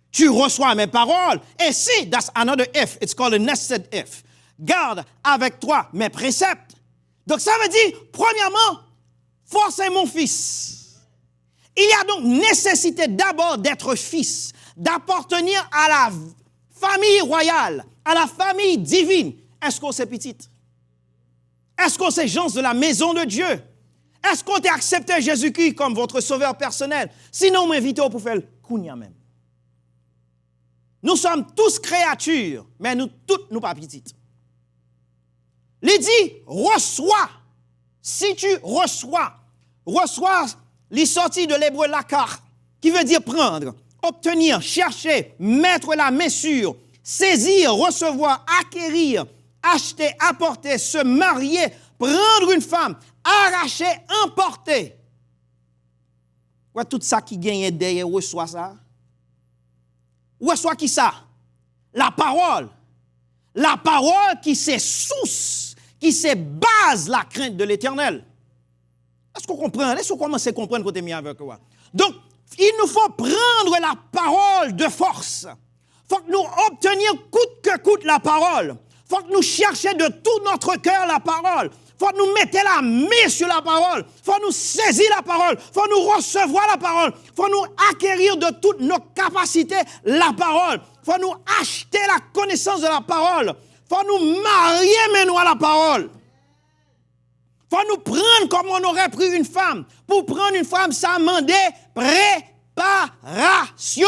tu reçois mes paroles, et si, that's another if, it's called a nested if, garde avec toi mes préceptes. Donc ça veut dire, premièrement, forcez mon fils. Il y a donc nécessité d'abord d'être fils, d'appartenir à la famille royale, à la famille divine. Est-ce qu'on s'est petite? Est-ce qu'on s'est gens de la maison de Dieu? Est-ce qu'on t'a accepté Jésus-Christ comme votre sauveur personnel? Sinon, m'invitez pour faire le kounia même. Nous sommes tous créatures, mais nous toutes, nous pas petites. Il dit, reçois. Si tu reçois, les sorties de l'hébreu lakar, qui veut dire prendre, obtenir, chercher, mettre la main sur, saisir, recevoir, acquérir, acheter, apporter, se marier, prendre une femme, arracher, emporter. Ouais, tout ça qui gagne derrière, reçoit ça. Reçoit qui ça? La parole. La parole qui c'est source, qui c'est base la crainte de l'Éternel. Est-ce qu'on comprend? Est-ce qu'on commence à comprendre côté mis avec quoi? Donc, il nous faut prendre la parole de force. Il faut que nous obtenions coûte que coûte la parole. Il faut que nous cherchions de tout notre cœur la parole. Il faut nous mettre la main sur la parole, faut nous saisir la parole, faut nous recevoir la parole, faut nous acquérir de toutes nos capacités la parole, faut nous acheter la connaissance de la parole, faut nous marier maintenant à la parole. Faut nous prendre comme on aurait pris une femme. Pour prendre une femme, ça demande préparation.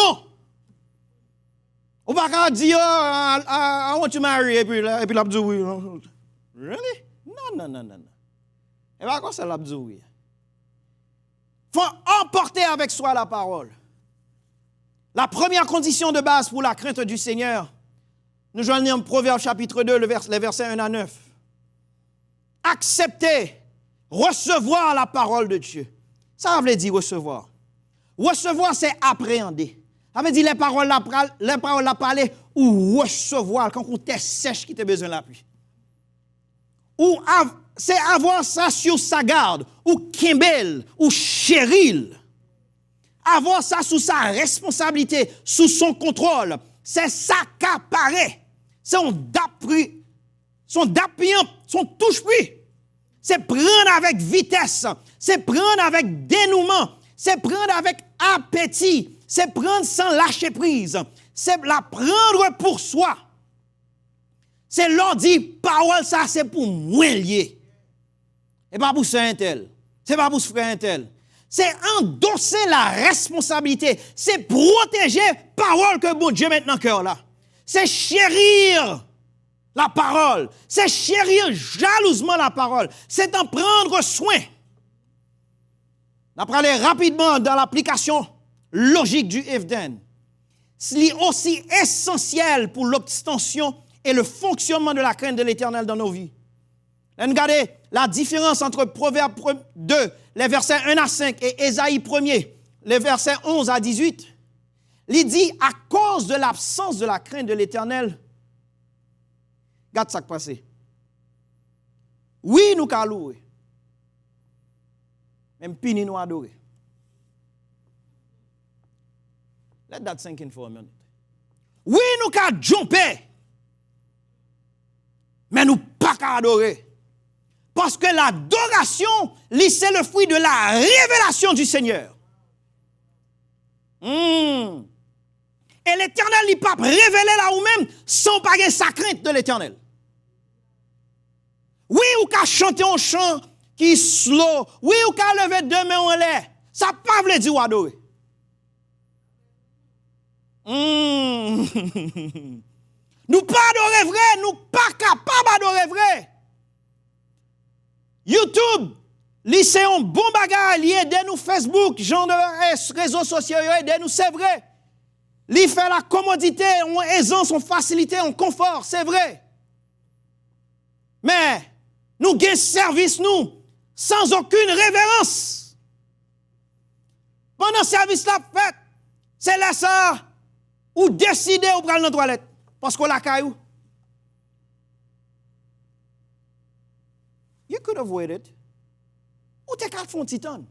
On va pas dire, I want to marry, et puis la dit oui. Really? Non. Et pas quoi ça la dit oui. Faut emporter avec soi la parole. La première condition de base pour la crainte du Seigneur, nous joignons Proverbe chapitre 2, les versets 1 à 9. Accepter, recevoir la parole de Dieu. Ça veut dire recevoir. Recevoir, c'est appréhender. Ça veut dire les paroles la parler ou recevoir quand on est sèche qui a besoin de la pluie. Ou c'est avoir ça sur sa garde, ou kimbel, ou chéril. Avoir ça sous sa responsabilité, sous son contrôle. C'est s'accaparer. C'est on d'appui. Son d'appuyant, son touche-puis. C'est prendre avec vitesse. C'est prendre avec dénouement. C'est prendre avec appétit. C'est prendre sans lâcher prise. C'est la prendre pour soi. C'est leur dire, parole, ça, c'est pour moi lié. Et pas pour ça un tel. C'est pas pour ce frère un tel. C'est endosser la responsabilité. C'est protéger parole que bon Dieu maintenant cœur là. C'est chérir la parole, c'est chérir jalousement la parole, c'est en prendre soin. On va aller rapidement dans l'application logique du Evden. C'est aussi essentiel pour l'obtention et le fonctionnement de la crainte de l'Éternel dans nos vies. Regardez la différence entre Proverbe 2, les versets 1 à 5, et Ésaïe 1er, les versets 11 à 18. Il dit, à cause de l'absence de la crainte de l'Éternel, regarde ça qui passe. Oui, nous allons louer. Même pini nous adorer. Let that sink in for a minute. Oui, nous allons jumper. Mais nous pas qu'à adorer. Parce que l'adoration, c'est le fruit de la révélation du Seigneur. Et l'Éternel n'est pas révélé là ou même sans pas sa crainte de l'Éternel. Oui, ou qu'à chanter un chant qui est slow. Oui, ou qu'à lever deux mains en l'air. Ça ne pas veut dire ou adorer. Nous pas adorer vrai, nous pas capables d'adorer vrai. YouTube, c'est un bon bagage, aidez-nous Facebook, genre de réseaux sociaux, aidez-nous, c'est vrai. Il fait la commodité, on aisance, on facilité, on confort, c'est vrai. Mais nous gagnons service, nous, sans aucune révérence. Pendant le service là fait, c'est là ça, ou décider ou prendre dans la toilette, parce qu'on la caillou. You could have waited. Ou t'es qu'à faire un titan.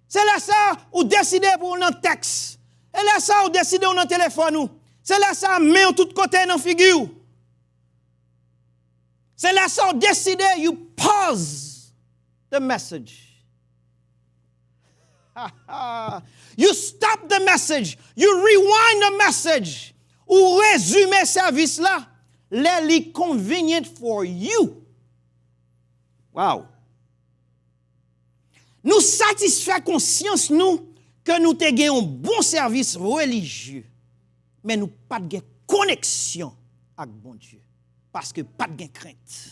C'est là ça, ou décider pour un texte. Et là ça, ou décider pour un téléphone. C'est là ça, met en tout côté dans la figure. C'est là ça, ou décider, you pause the message. You stop the message. You rewind the message. Ou résumer service là. Let it convenient for you. Wow. Nous satisfait conscience nous que nous avons un bon service religieux, mais nous pas de connexion avec bon Dieu parce que pas de crainte.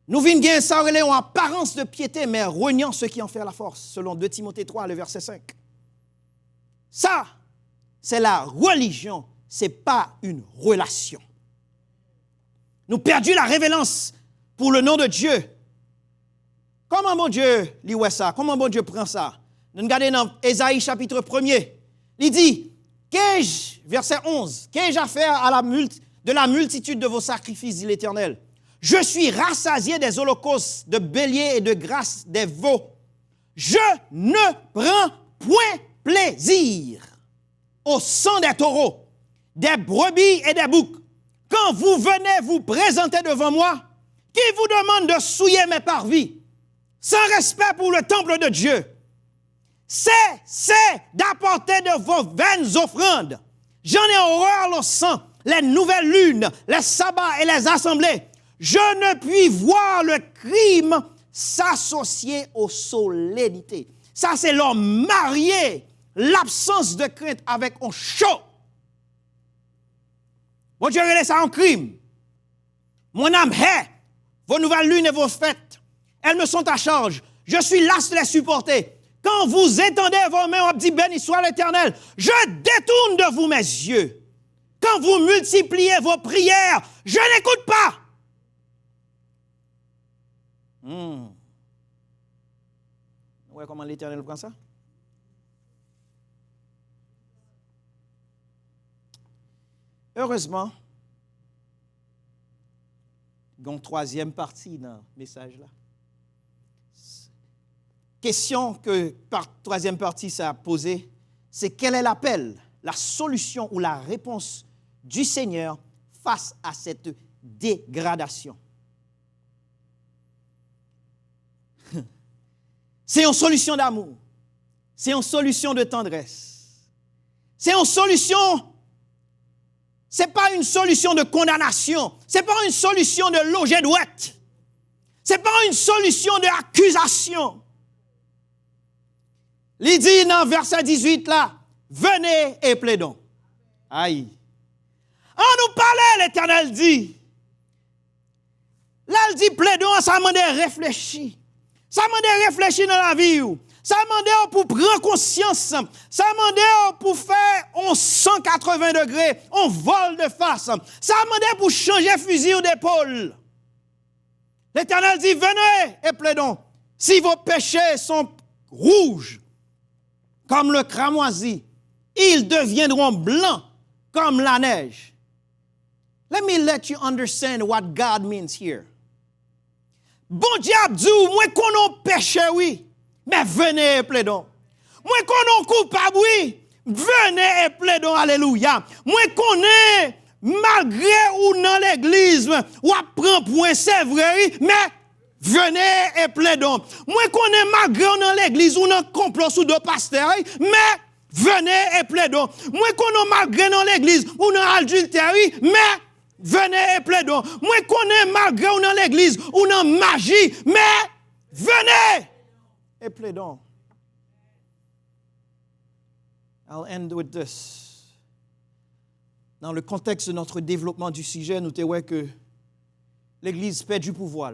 Nous venons ça en apparence de piété, mais reniant ce qui en fait la force, selon 2 Timothée 3, le verset 5. Ça, c'est la religion, c'est pas une relation. Nous perdons la révérence pour le nom de Dieu. Comment mon Dieu lit ça? Comment mon Dieu prend ça? Nous regardons dans Ésaïe chapitre 1er. Il dit, verset 11, qu'ai-je à faire de la multitude de vos sacrifices, dit l'Éternel? Je suis rassasié des holocaustes, de béliers et de grâces des veaux. Je ne prends point plaisir au sang des taureaux, des brebis et des boucs. quand vous venez vous présenter devant moi, qui vous demande de souiller mes parvis, sans respect pour le temple de Dieu, c'est d'apporter de vos vaines offrandes. J'en ai horreur le sang, les nouvelles lunes, les sabbats et les assemblées. Je ne puis voir le crime s'associer aux solennités. Ça, c'est l'homme marié, l'absence de crainte avec un chaud. Bon Dieu, relève ça en crime. Mon âme hait vos nouvelles lunes et vos fêtes. Elles me sont à charge. Je suis las de les supporter. Quand vous étendez vos mains, on dit béni soit l'Éternel. Je détourne de vous mes yeux. Quand vous multipliez vos prières, je n'écoute pas. Ouais, comment l'Éternel prend ça? Heureusement, il y a une troisième partie dans le message là. Question que par troisième partie ça a posé, c'est quel est l'appel, la solution ou la réponse du Seigneur face à cette dégradation. C'est une solution d'amour, c'est une solution de tendresse, c'est une solution, c'est pas une solution de condamnation, c'est pas une solution de loger douette, c'est pas une solution d'accusation. Il dit dans verset 18 là, venez et plaidons. Aïe. On nous parlait, l'Éternel dit. Là, il dit plaidons, ça m'a demandé réfléchir. Ça m'a demandé réfléchir dans la vie. Ça m'a demandé pour prendre conscience. Ça m'a demandé pour faire un 180 degrés, un vol de face. Ça m'a demandé pour changer fusil d'épaule. L'Éternel dit, venez et plaidons. Si vos péchés sont rouges, comme le cramoisi, ils deviendront blancs comme la neige. Let me let you understand what God means here. Bon diable dit, moi qu'on péché, oui, mais venez et plaidons. Moi qu'on coupable, oui, venez et plaidons, alléluia. Moi qu'on est, malgré ou dans l'église, ou apprend point, c'est vrai, mais venez et plaidons. Moi qu'on est malgré dans l'église ou dans complot sous deux pasteurs, mais venez et plaidons. Moi qu'on est malgré dans l'église ou dans adultère, mais venez et plaidons. Moi qu'on est malgré ou dans l'église ou dans magie, mais venez et plaidons. I'll end with this. Dans le contexte de notre développement du sujet, nous voyons que l'église perd du pouvoir.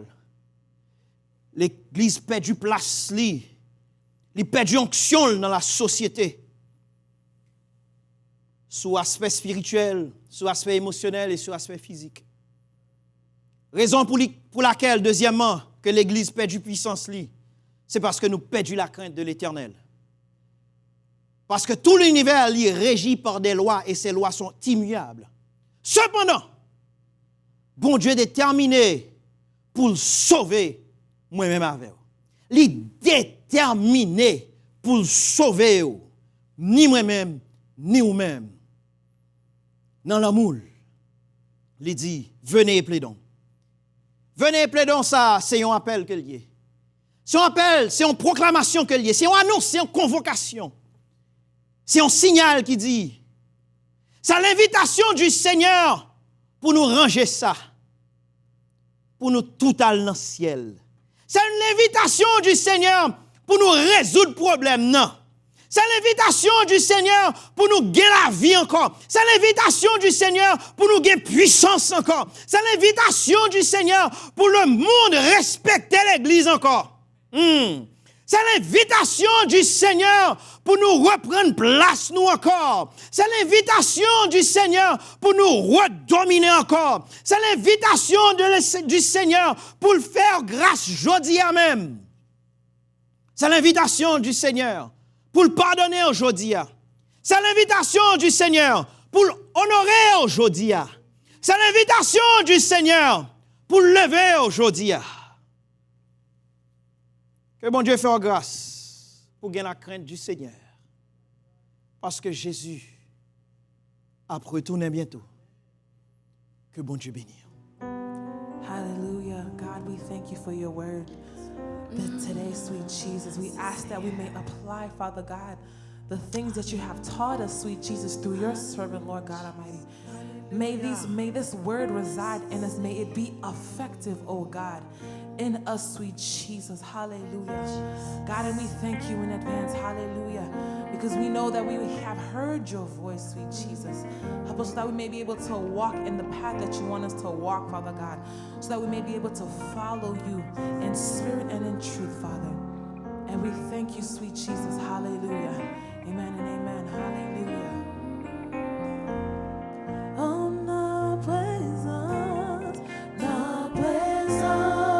L'église perd du place, elle perd du onction dans la société. Sous aspect spirituel, sous aspect émotionnel et sous aspect physique. Raison pour laquelle, deuxièmement, que l'église perd du puissance, c'est parce que nous perdons la crainte de l'Éternel. Parce que tout l'univers est régi par des lois et ces lois sont immuables. Cependant, bon Dieu est déterminé pour sauver moi-même avec vous. Il est déterminé pour sauver vous. Ni moi-même, ni vous-même. Dans l'amour, il dit, venez et plaidons. Venez et plaidons, ça, c'est un appel que lié. C'est un appel, c'est une proclamation que lié. C'est une annonce, c'est une convocation. C'est un signal qui dit, c'est l'invitation du Seigneur pour nous ranger ça. Pour nous tout aller dans le ciel. C'est l'invitation du Seigneur pour nous résoudre le problème, non. C'est l'invitation du Seigneur pour nous gagner la vie encore. C'est l'invitation du Seigneur pour nous gagner puissance encore. C'est l'invitation du Seigneur pour le monde respecter l'Église encore. C'est l'invitation du Seigneur pour nous reprendre place nous encore. C'est l'invitation du Seigneur pour nous redominer encore. C'est l'invitation du Seigneur pour le faire grâce aujourd'hui à même. C'est l'invitation du Seigneur pour le pardonner aujourd'hui. C'est l'invitation du Seigneur pour l'honorer aujourd'hui. C'est l'invitation du Seigneur pour le lever aujourd'hui. Que bon Dieu fasse grâce pour gagner la crainte du Seigneur. Parce que Jésus a retourné bientôt. Que bon Dieu bénisse. Hallelujah. God, we thank you for your word. That today, sweet Jesus, we ask that we may apply, Father God, the things that you have taught us, sweet Jesus, through your servant, Lord God Almighty. May this word reside in us. May it be effective, oh God, in us, sweet Jesus. Hallelujah. God, and we thank you in advance. Hallelujah. Because we know that we have heard your voice, sweet Jesus. Help us so that we may be able to walk in the path that you want us to walk, Father God. So that we may be able to follow you in spirit and in truth, Father. And we thank you, sweet Jesus. Hallelujah. Amen and amen. Hallelujah. Oh, na présence, na présence.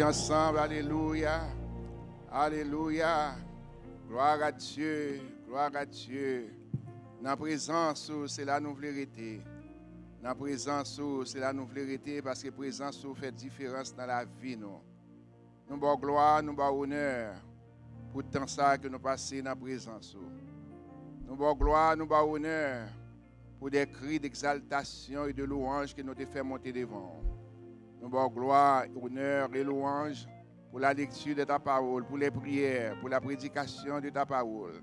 Ensemble, alléluia, alléluia, gloire à Dieu, gloire à Dieu. Dans la présence, c'est là nous voulons rester. Dans la présence, c'est là nous voulons rester parce que la présence fait différence dans la vie. Nous avons gloire, nous avons honneur pour tant ça que nous passons dans la présence. Nous avons gloire, nous avons honneur pour des cris d'exaltation et de louange que nous te fait monter devant. Nous avons gloire, honneur et louange pour la lecture de ta parole, pour les prières, pour la prédication de ta parole.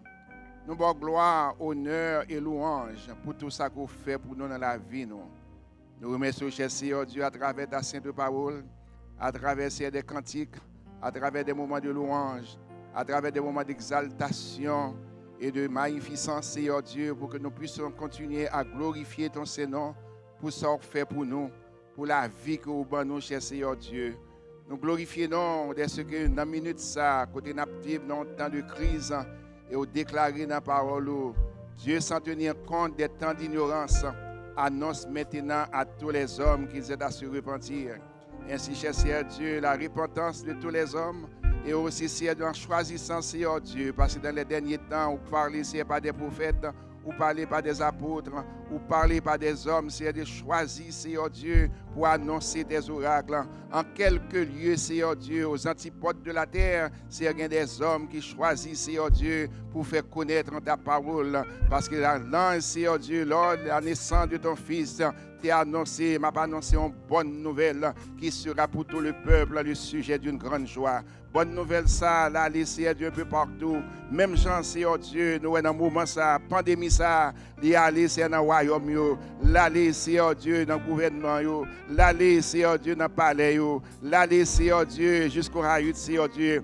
Nous avons gloire, honneur et louange pour tout ça qu'on fait pour nous dans la vie. Nous remercions, cher Seigneur Dieu, à travers ta sainte parole, à travers des cantiques, à travers des moments de louange, à travers des moments d'exaltation et de magnificence, Seigneur Dieu, pour que nous puissions continuer à glorifier ton Saint-Nom pour ce qu'on fait pour nous. Pour la vie que vous nous, cher Seigneur Dieu. Nous glorifions de ce que dans la minute ça, côté naptive, dans le temps de crise, et vous déclarez dans la parole, Dieu sans tenir compte des temps d'ignorance, annonce maintenant à tous les hommes qu'ils aient à se repentir. Ainsi, cher Seigneur Dieu, la repentance de tous les hommes, et aussi, Seigneur, en choisissant, Seigneur Dieu, parce que dans les derniers temps, vous parlez, Seigneur, par des prophètes, ou parler par des apôtres, ou parler par des hommes, Seigneur, de choisir, Seigneur Dieu, pour annoncer tes oracles. En quelques lieux, Seigneur Dieu, aux antipodes de la terre, Seigneur, il y a des hommes qui choisissent, Seigneur Dieu, pour faire connaître ta parole. Parce que la langue, Seigneur Dieu, lors de la naissance de ton Fils, été annoncé, m'a annoncé une bonne nouvelle qui sera pour tout le peuple le sujet d'une grande joie. Bonne nouvelle ça, là, Seigneur Dieu un peu partout. Même gens, Seigneur Dieu, nous dans un moment ça, pandémie ça, il y a Seigneur dans le royaume yo, l'aller Seigneur Dieu dans le gouvernement yo, l'aller Seigneur Dieu dans le palais yo, l'aller Seigneur Dieu jusqu'au rayon Seigneur Dieu.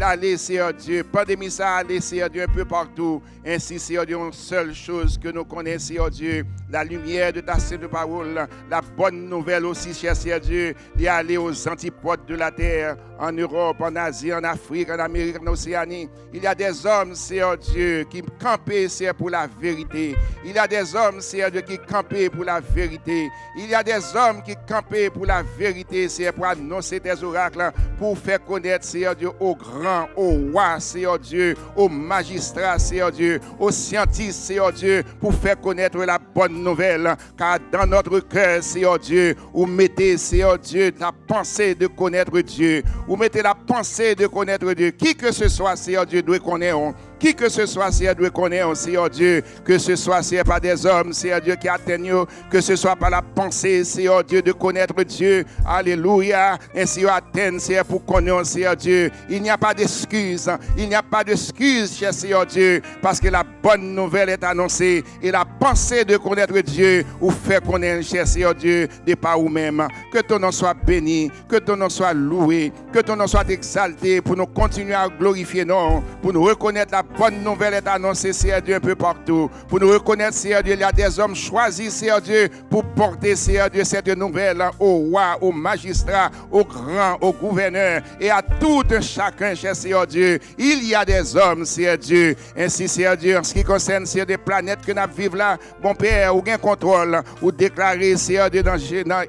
Allez, Seigneur Dieu, pandémie ça, allez, Seigneur Dieu, un peu partout. Ainsi, Seigneur Dieu, une seule chose que nous connaissons, Seigneur Dieu, la lumière de ta sainte parole, la bonne nouvelle aussi, cher Seigneur Dieu, d'y aller aux antipodes de la terre, en Europe, en Asie, en Afrique, en Amérique, en Océanie. Il y a des hommes, Seigneur Dieu, qui campent, Seigneur, pour la vérité. Il y a des hommes, Seigneur Dieu, qui campent pour la vérité. Il y a des hommes qui campent pour la vérité, Seigneur, pour annoncer tes oracles, pour faire connaître, Seigneur Dieu, au grand, au roi, Seigneur Dieu, au magistrat, Seigneur Dieu, aux scientifiques, Seigneur Dieu, pour faire connaître la bonne nouvelle. Car dans notre cœur, Seigneur Dieu, vous mettez, Seigneur Dieu, la pensée de connaître Dieu. Vous mettez la pensée de connaître Dieu. Qui que ce soit, Seigneur Dieu, doit connaître. Qui que ce soit, Seigneur, doit connaître, Seigneur Dieu, que ce soit, Seigneur, par des hommes, Seigneur Dieu, qui atteignent, que ce soit par la pensée, Seigneur Dieu, de connaître Dieu. Alléluia. Ainsi, atteignent, Seigneur, pour connaître, Seigneur Dieu. Il n'y a pas d'excuse. Il n'y a pas d'excuse, cher Seigneur Dieu, parce que la bonne nouvelle est annoncée et la pensée de connaître Dieu ou fait connaître, cher Seigneur Dieu, de par vous-même. Que ton nom soit béni, que ton nom soit loué, que ton nom soit exalté pour nous continuer à glorifier, non, pour nous reconnaître la bonne nouvelle est annoncée, Seigneur Dieu, un peu partout. Pour nous reconnaître, Seigneur Dieu, il y a des hommes choisis, Seigneur Dieu, pour porter, Seigneur Dieu, cette nouvelle au roi, au magistrat, au grand, au gouverneur et à tout un chacun, cher Seigneur Dieu. Il y a des hommes, Seigneur Dieu. Ainsi, Seigneur Dieu, en ce qui concerne, Seigneur, des planètes que nous vivons là, mon Père, ou gain contrôle, ou déclarer, Seigneur Dieu, dans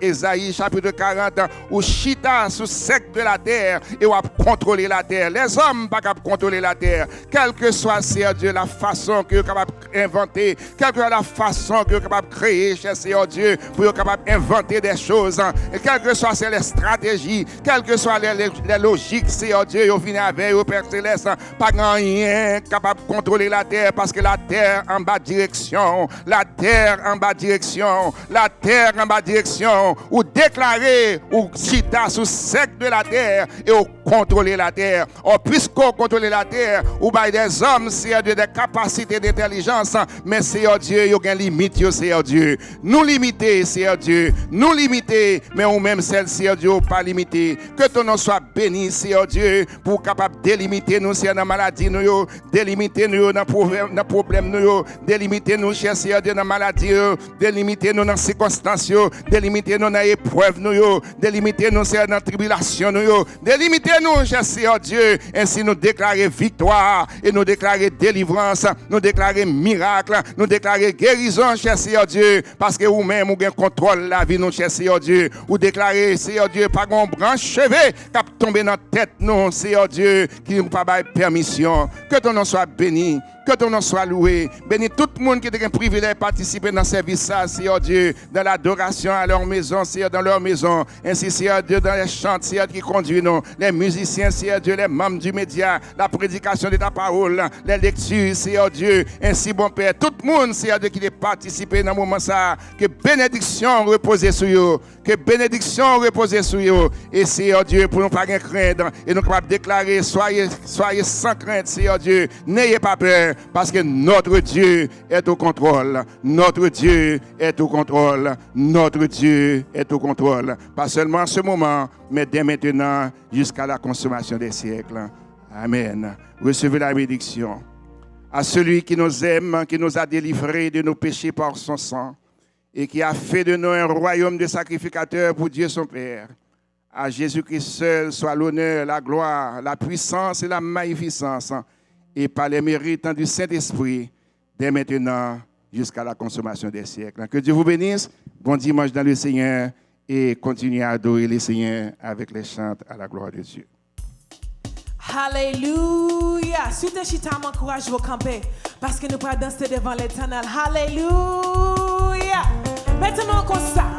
Ésaïe, chapitre 40, ou chita sous sec de la terre et ou à contrôler la terre. Les hommes pas capables de contrôler la terre. Quel que soit, Seigneur Dieu, la façon que vous êtes capable d'inventer, quelle que soit la façon que vous êtes capable de créer, cher Seigneur Dieu, pour être capable d'inventer des choses, et quelles que soient les stratégies, quelles que soient les logiques, Seigneur Dieu, vous venez avec au Père Céleste, pas rien capable de contrôler la terre, parce que la terre en bas direction, la terre en bas direction, la terre en bas direction, ou déclarer, ou chita sous sec de la terre, et ou contrôler la terre. Or, puisqu'on contrôle la terre, ou by des hommes, Seigneur Dieu, des capacités d'intelligence, mais Seigneur Dieu, il y a une limite, Seigneur Dieu. Nous limiter, Seigneur Dieu. Nous limiter, mais ou même celle, Seigneur Dieu, pas limiter. Que ton nom soit béni, Seigneur Dieu, pour capable délimiter nous, Seigneur, dans la maladie, nous, délimiter nous dans le problème, nous, délimiter nous, cher Seigneur Dieu, dans la maladie, délimiter nous dans les circonstances, délimiter nous dans l'épreuve, nous, délimiter nous, Seigneur, dans la tribulation, nous, délimiter nous, cher Seigneur Dieu, ainsi nous déclarer victoire et nous déclarer délivrance, nous déclarer miracle, nous déclarer guérison, cher Seigneur Dieu, parce que vous-même, vous avez contrôle la vie, nous, cher Seigneur Dieu, vous déclarez, Seigneur Dieu, pas un branche chevet qui a tombé dans la tête, non, Seigneur Dieu, qui nous pas permission. Que ton nom soit béni. Que ton nom soit loué. Bénis tout le monde qui a un privilège de participer dans ce service, Seigneur Dieu, dans l'adoration à leur maison, Seigneur, dans leur maison. Ainsi, Seigneur Dieu, dans les chants, Seigneur, qui conduisent nous, les musiciens, Seigneur Dieu, les membres du média, la prédication de ta parole, les lectures, Seigneur Dieu. Ainsi, bon Père, tout le monde, Seigneur Dieu, qui a participé dans ce moment, ça, que bénédiction repose sur eux. Que bénédiction repose sur eux. Et Seigneur Dieu, pour nous pas craindre, et nous capables déclarer, soyez sans crainte, Seigneur Dieu. N'ayez pas peur. Parce que notre Dieu est au contrôle. Notre Dieu est au contrôle. Notre Dieu est au contrôle. Pas seulement en ce moment, mais dès maintenant jusqu'à la consommation des siècles. Amen. Recevez la bénédiction. À celui qui nous aime, qui nous a délivrés de nos péchés par son sang et qui a fait de nous un royaume de sacrificateurs pour Dieu son Père. À Jésus-Christ seul soit l'honneur, la gloire, la puissance et la magnificence. Et par les mérites du Saint-Esprit, dès maintenant jusqu'à la consommation des siècles. Que Dieu vous bénisse. Bon dimanche dans le Seigneur et continuez à adorer le Seigneur avec les chants à la gloire de Dieu. Alléluia. Si tu es chita, m'encourage vous camper parce que nous pas danser devant l'Éternel. Alléluia. Maintenant comme ça.